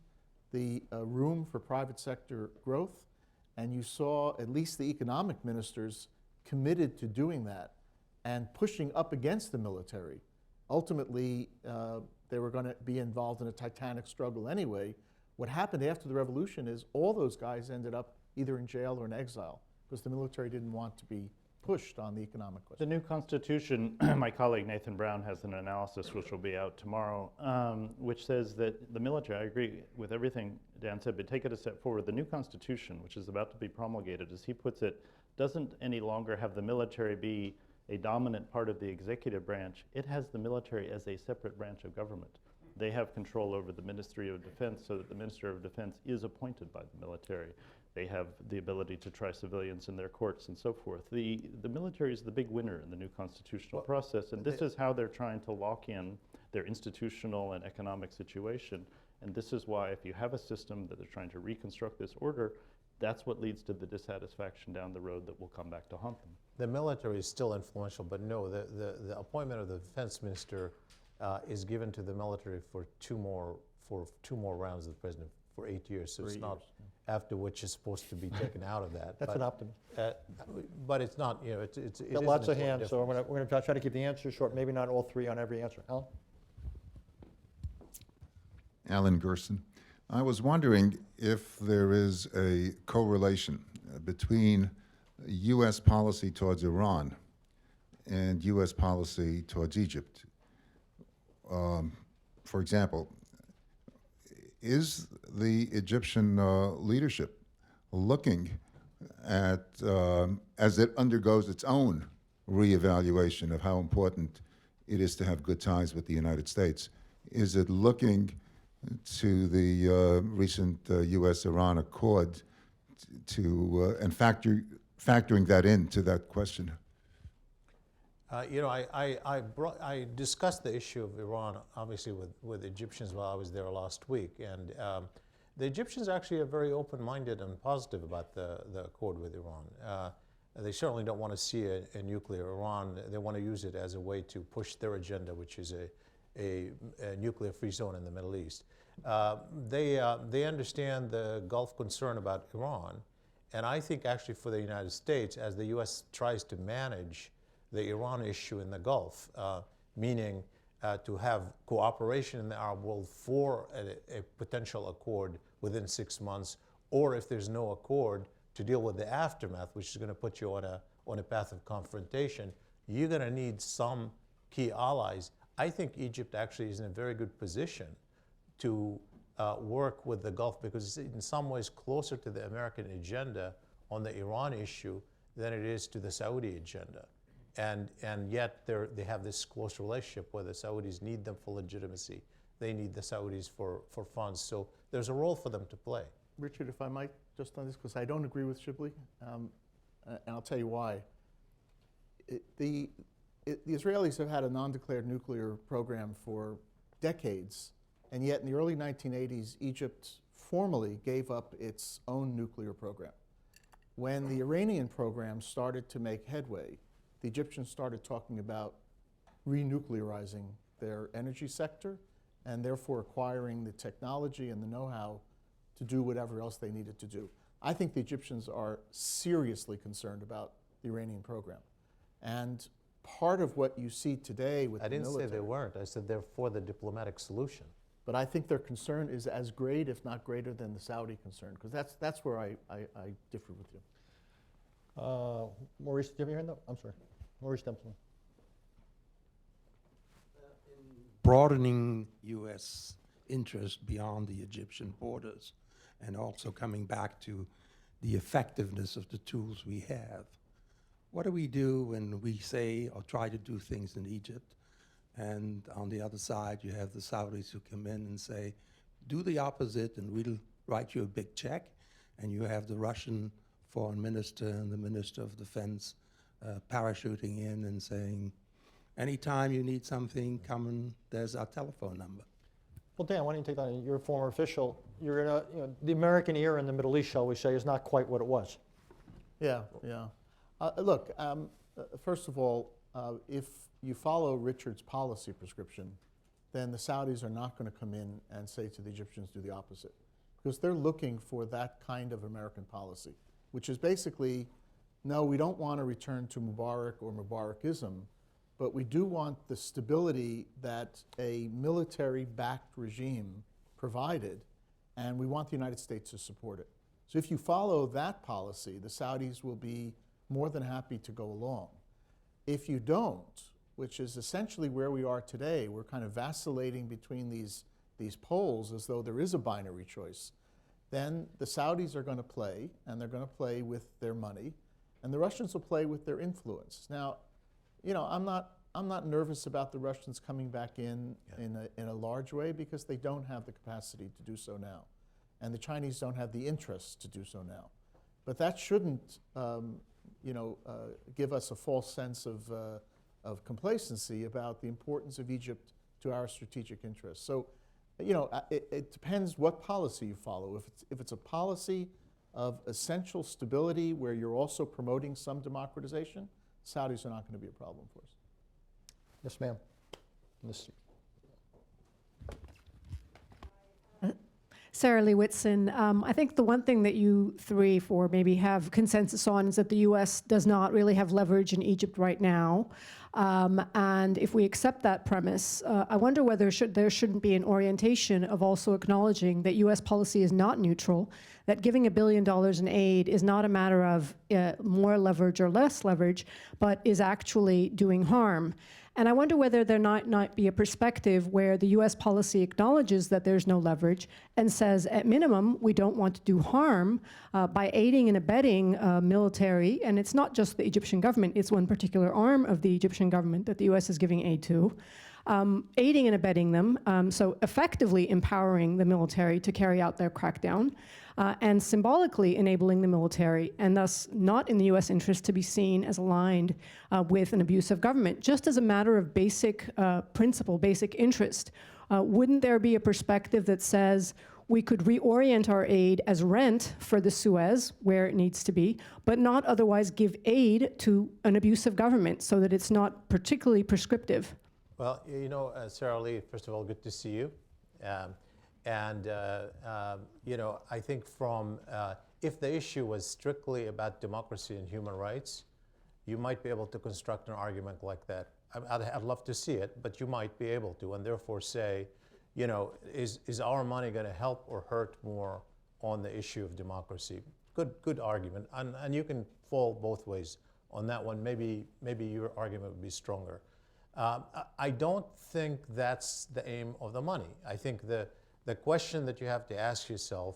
the room for private sector growth, and you saw at least the economic ministers committed to doing that and pushing up against the military. Ultimately, they were going to be involved in a titanic struggle anyway. What happened after the revolution is all those guys ended up either in jail or in exile because the military didn't want to be pushed on the economic The question. new constitution, my colleague Nathan Brown has an analysis which will be out tomorrow, which says that the military, I agree with everything Dan said, but take it a step forward. The new constitution, which is about to be promulgated, as he puts it, doesn't any longer have the military be a dominant part of the executive branch. It has the military as a separate branch of government. They have control over the Ministry of Defense so that the Minister of Defense is appointed by the military. They have the ability to try civilians in their courts and so forth. The military is the big winner in the new constitutional process, and this is how they're trying to lock in their institutional and economic situation. And this is why if you have a system that they're trying to reconstruct this order, that's what leads to the dissatisfaction down the road that will come back to haunt them. The military is still influential, but no, the appointment of the defense minister is given to the military for two more rounds of the president for 8 years. So it's not after which is supposed to be taken out of that. That's an optimist. But it's not. You know, it is Got an lots of important hands, so difference. we're going to try to keep the answers short, maybe not all three on every answer. Alan? Alan Gerson. I was wondering if there is a correlation between U.S. policy towards Iran and U.S. policy towards Egypt. For example, is the Egyptian leadership looking at, as it undergoes its own reevaluation of how important it is to have good ties with the United States, is it looking to the recent U.S.-Iran accord and factoring that into that question? You know, I discussed the issue of Iran, obviously, with Egyptians while I was there last week. And the Egyptians actually are very open-minded and positive about the accord with Iran. They certainly don't want to see a nuclear Iran. They want to use it as a way to push their agenda, which is a nuclear-free zone in the Middle East. They understand the Gulf concern about Iran. And I think actually for the United States, as the U.S. tries to manage the Iran issue in the Gulf, meaning to have cooperation in the Arab world for a potential accord within 6 months, or if there's no accord, to deal with the aftermath, which is going to put you on a path of confrontation, you're going to need some key allies. I think Egypt actually is in a very good position to work with the Gulf because it's in some ways closer to the American agenda on the Iran issue than it is to the Saudi agenda. And yet they have this close relationship where the Saudis need them for legitimacy. They need the Saudis for funds. So there's a role for them to play. Richard, if I might, just on this, because I don't agree with Shibli, and I'll tell you why. The Israelis have had a non-declared nuclear program for decades, and yet in the early 1980s, Egypt formally gave up its own nuclear program. When the Iranian program started to make headway, the Egyptians started talking about renuclearizing their energy sector and therefore acquiring the technology and the know-how to do whatever else they needed to do. I think the Egyptians are seriously concerned about the Iranian program. And part of what you see today with I the didn't military, say they weren't. I said they're for the diplomatic solution. but I think their concern is as great, if not greater, than the Saudi concern, because that's where I differ with you. Maurice, do you have your hand up? I'm sorry. Maurice Dempsey. Broadening U.S. interest beyond the Egyptian borders and also coming back to the effectiveness of the tools we have. What do we do when we say or try to do things in Egypt, and on the other side you have the Saudis who come in and say, do the opposite and we'll write you a big check, and you have the Russian foreign minister and the minister of defense parachuting in and saying, Anytime you need something, there's our telephone number. Well, Dan, why don't you take that? You're a former official. You're in the American era in the Middle East, shall we say, is not quite what it was. Yeah, yeah. Look, first of all, if you follow Richard's policy prescription, then the Saudis are not going to come in and say to the Egyptians, do the opposite. Because they're looking for that kind of American policy, which is basically, no, we don't want to return to Mubarak or Mubarakism, but we do want the stability that a military-backed regime provided, and we want the United States to support it. So if you follow that policy, the Saudis will be more than happy to go along. If you don't, which is essentially where we are today, we're kind of vacillating between these poles as though there is a binary choice, then the Saudis are going to play, and they're going to play with their money, and the Russians will play with their influence. Now, you know, I'm not nervous about the Russians coming back in a large way, because they don't have the capacity to do so now, and the Chinese don't have the interest to do so now. But that shouldn't, give us a false sense of complacency about the importance of Egypt to our strategic interests. So, you know, it depends what policy you follow. If it's a policy of essential stability where you're also promoting some democratization, Saudis are not going to be a problem for us. Yes, ma'am. This- Sarah Lee Whitson, I think the one thing that you three, four maybe have consensus on is that the U.S. does not really have leverage in Egypt right now. And if we accept that premise, I wonder whether there shouldn't be an orientation of also acknowledging that U.S. policy is not neutral, that giving $1 billion in aid is not a matter of more leverage or less leverage, but is actually doing harm. And I wonder whether there might be a perspective where the U.S. policy acknowledges that there's no leverage and says, at minimum, we don't want to do harm by aiding and abetting military. And it's not just the Egyptian government, it's one particular arm of the Egyptian government that the U.S. is giving aid to. Aiding and abetting them, so effectively empowering the military to carry out their crackdown, and symbolically enabling the military, and thus not in the U.S. interest to be seen as aligned with an abusive government. Just as a matter of basic principle, basic interest, wouldn't there be a perspective that says we could reorient our aid as rent for the Suez, where it needs to be, but not otherwise give aid to an abusive government so that it's not particularly prescriptive? Well, you know, Sarah Lee, first of all, good to see you. You know, I think if the issue was strictly about democracy and human rights, you might be able to construct an argument like that. I'd love to see it, but you might be able to, and therefore say, you know, is our money going to help or hurt more on the issue of democracy? Good argument, and you can fall both ways on that one. Maybe your argument would be stronger. I don't think that's the aim of the money. I think the question that you have to ask yourself,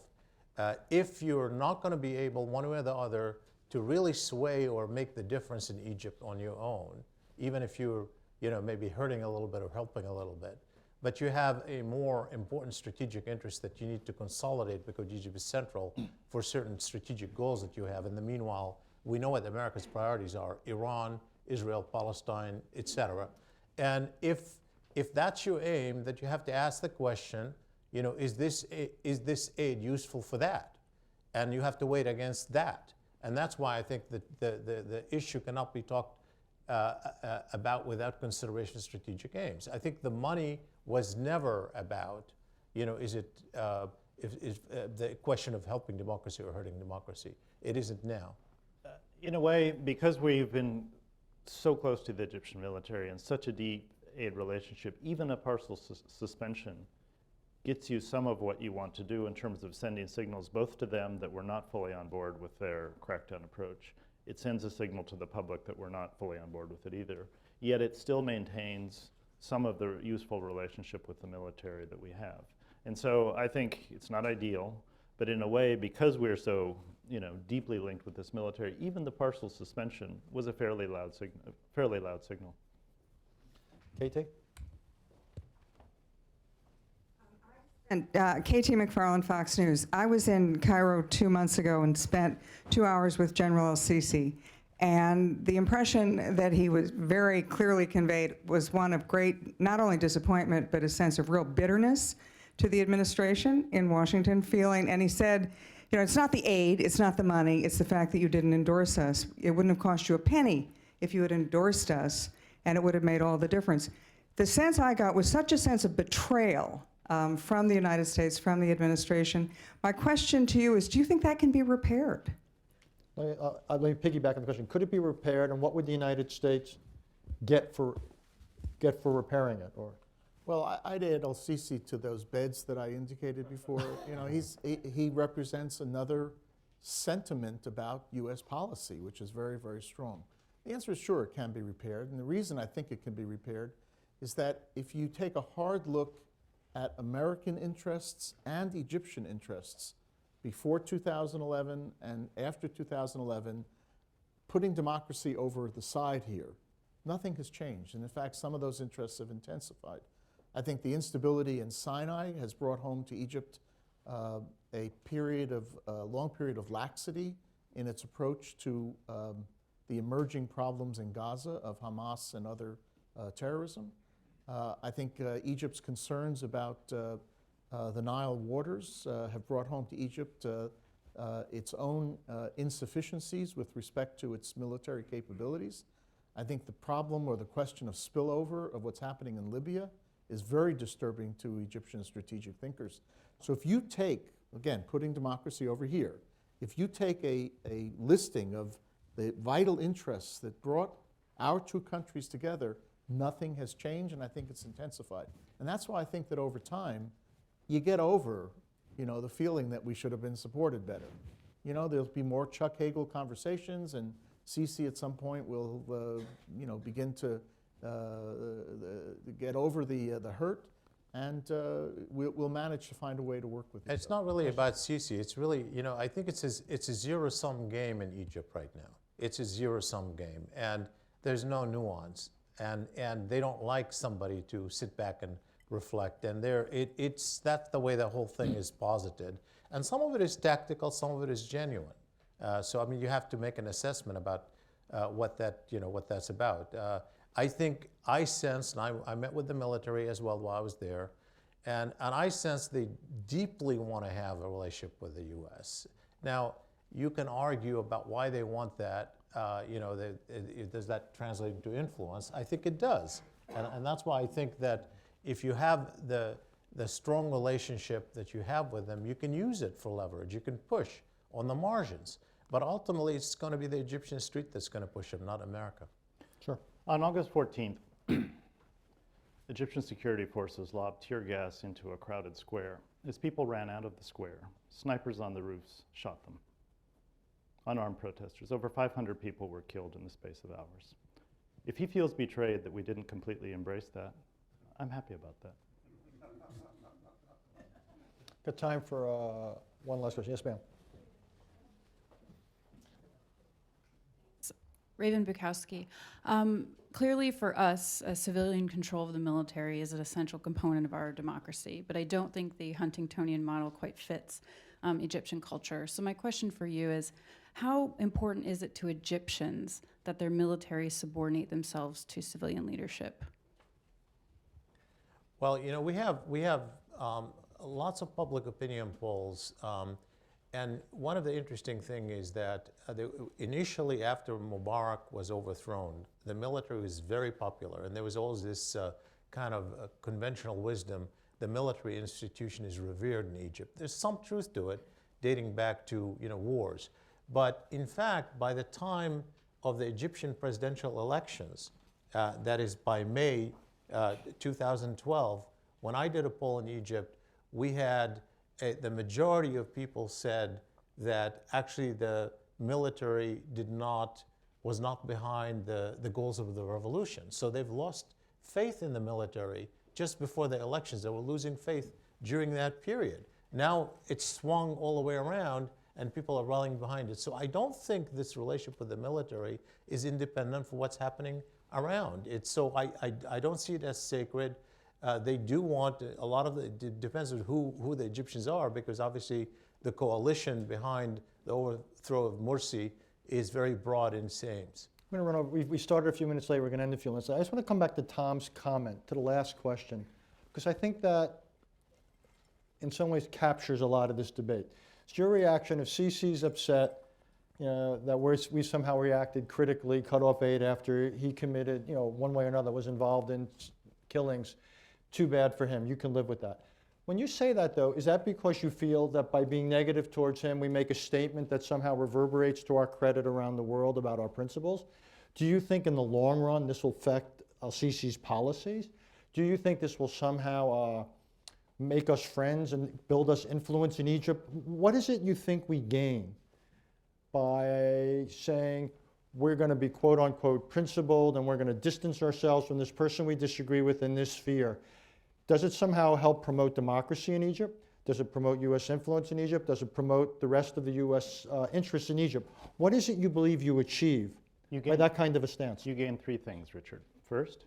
if you're not going to be able, one way or the other, to really sway or make the difference in Egypt on your own, even if you're, you know, maybe hurting a little bit or helping a little bit, but you have a more important strategic interest that you need to consolidate because Egypt is central for certain strategic goals that you have. In the meanwhile, we know what America's priorities are: Iran, Israel, Palestine, etc. And if that's your aim, that you have to ask the question, you know, is this aid useful for that? And you have to weigh it against that. And that's why I think that the issue cannot be talked about without consideration of strategic aims. I think the money was never about, you know, is the question of helping democracy or hurting democracy. It isn't now. In a way, because we've been so close to the Egyptian military and such a deep aid relationship, even a partial suspension gets you some of what you want to do in terms of sending signals both to them that we're not fully on board with their crackdown approach. It sends a signal to the public that we're not fully on board with it either. Yet it still maintains some of the useful relationship with the military that we have. And so I think it's not ideal, but in a way, because we're so, you know, deeply linked with this military, even the partial suspension was a fairly loud signal. Katie? And Katie McFarland, Fox News. I was in Cairo 2 months ago and spent 2 hours with General El-Sisi. And the impression that he was very clearly conveyed was one of great, not only disappointment, but a sense of real bitterness to the administration in Washington, feeling, and he said, you know, it's not the aid, it's not the money, it's the fact that you didn't endorse us. It wouldn't have cost you a penny if you had endorsed us, and it would have made all the difference. The sense I got was such a sense of betrayal from the United States, from the administration. My question to you is, do you think that can be repaired? Let me piggyback on the question. Could it be repaired, and what would the United States get for repairing it? Or Well, I'd add El-Sisi to those beds that I indicated before. You know, he represents another sentiment about U.S. policy, which is very, very strong. The answer is sure, it can be repaired. And the reason I think it can be repaired is that if you take a hard look at American interests and Egyptian interests before 2011 and after 2011, putting democracy over the side here, nothing has changed. And in fact, some of those interests have intensified. I think the instability in Sinai has brought home to Egypt a long period of laxity in its approach to the emerging problems in Gaza of Hamas and other terrorism. I think Egypt's concerns about the Nile waters have brought home to Egypt its own insufficiencies with respect to its military capabilities. I think the problem or the question of spillover of what's happening in Libya is very disturbing to Egyptian strategic thinkers. So if you take, again, putting democracy over here, if you take a listing of the vital interests that brought our two countries together, nothing has changed, and I think it's intensified. And that's why I think that over time, you get over, you know, the feeling that we should have been supported better. You know, there'll be more Chuck Hagel conversations, and Sisi at some point will, you know, begin to get over the hurt, and we'll manage to find a way to work with each other. It's not really about Sisi. It's really, you know, I think it's a zero-sum game in Egypt right now. It's a zero-sum game, and there's no nuance. And they don't like somebody to sit back and reflect. And that's the way the whole thing is posited. And some of it is tactical, some of it is genuine. So I mean, you have to make an assessment about what that's about. I think I sensed, and I met with the military as well while I was there, and I sensed they deeply want to have a relationship with the U.S. Now, you can argue about why they want that. Does that translate into influence? I think it does. And that's why I think that if you have the strong relationship that you have with them, you can use it for leverage. You can push on the margins. But ultimately, it's going to be the Egyptian street that's going to push them, not America. sure. On August 14th, Egyptian security forces lobbed tear gas into a crowded square. As people ran out of the square, snipers on the roofs shot them. Unarmed protesters. Over 500 people were killed in the space of hours. If he feels betrayed that we didn't completely embrace that, I'm happy about that. Got time for one last question. Yes, ma'am. Raven Bukowski. Clearly for us, civilian control of the military is an essential component of our democracy, but I don't think the Huntingtonian model quite fits Egyptian culture. So my question for you is, how important is it to Egyptians that their military subordinate themselves to civilian leadership? Well, you know, we have lots of public opinion polls, and one of the interesting things is that initially after Mubarak was overthrown, the military was very popular, and there was always this kind of conventional wisdom. The military institution is revered in Egypt. There's some truth to it, dating back to wars. But in fact, by the time of the Egyptian presidential elections, that is by May 2012, when I did a poll in Egypt, we had the majority of people said that actually the military was not behind the goals of the revolution. So they've lost faith in the military just before the elections. They were losing faith during that period. Now it's swung all the way around, and people are rallying behind it. So I don't think this relationship with the military is independent from what's happening around. I don't see it as sacred. They do want, a lot of it depends on who the Egyptians are, because obviously the coalition behind the overthrow of Morsi is very broad in its aims. I'm going to run over. We started a few minutes late. We're going to end a few minutes late. I just want to come back to Tom's comment, to the last question, because I think that in some ways captures a lot of this debate. It's your reaction if CC's upset, you know, that we somehow reacted critically, cut off aid after he committed, you know, one way or another, was involved in killings. Too bad for him. You can live with that. When you say that, though, is that because you feel that by being negative towards him, we make a statement that somehow reverberates to our credit around the world about our principles? Do you think in the long run this will affect al-Sisi's policies? Do you think this will somehow make us friends and build us influence in Egypt? What is it you think we gain by saying we're going to be quote unquote principled and we're going to distance ourselves from this person we disagree with in this sphere? Does it somehow help promote democracy in Egypt? Does it promote U.S. influence in Egypt? Does it promote the rest of the U.S. Interests in Egypt? What is it you believe you achieve by that kind of a stance? You gain three things, Richard. First,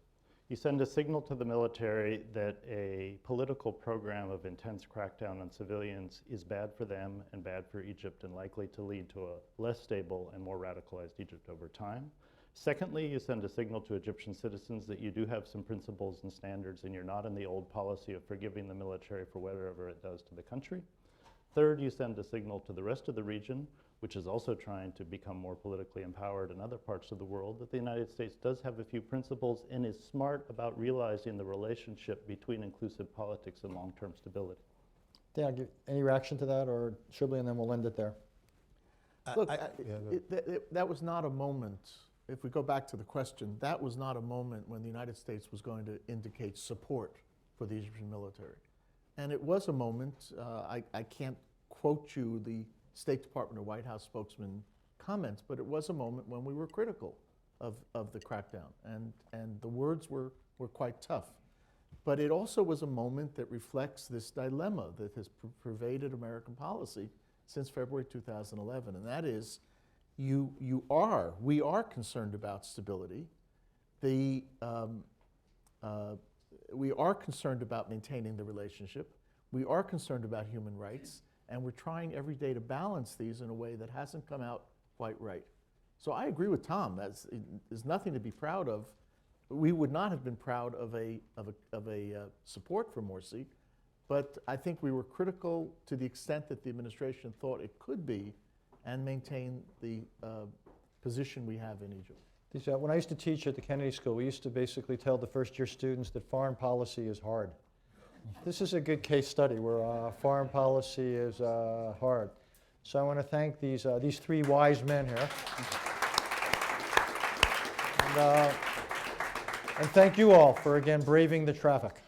you send a signal to the military that a political program of intense crackdown on civilians is bad for them and bad for Egypt and likely to lead to a less stable and more radicalized Egypt over time. Secondly, you send a signal to Egyptian citizens that you do have some principles and standards and you're not in the old policy of forgiving the military for whatever it does to the country. Third, you send a signal to the rest of the region, which is also trying to become more politically empowered in other parts of the world, that the United States does have a few principles and is smart about realizing the relationship between inclusive politics and long-term stability. Dan, any reaction to that, or Shibley, and then we'll end it there. Look, Yeah, that was not a moment, if we go back to the question, that was not a moment when the United States was going to indicate support for the Egyptian military. And it was a moment, I can't quote you the State Department or White House spokesman comments, but it was a moment when we were critical of the crackdown, and the words were quite tough. But it also was a moment that reflects this dilemma that has pervaded American policy since February 2011, and that is, we are concerned about stability. We are concerned about maintaining the relationship. We are concerned about human rights, and we're trying every day to balance these in a way that hasn't come out quite right. So I agree with Tom. There's nothing to be proud of. We would not have been proud of a support for Morsi, but I think we were critical to the extent that the administration thought it could be, and maintain the position we have in Egypt. When I used to teach at the Kennedy School, we used to basically tell the first-year students that foreign policy is hard. This is a good case study where foreign policy is hard. So I want to thank these three wise men here. And thank you all for, again, braving the traffic.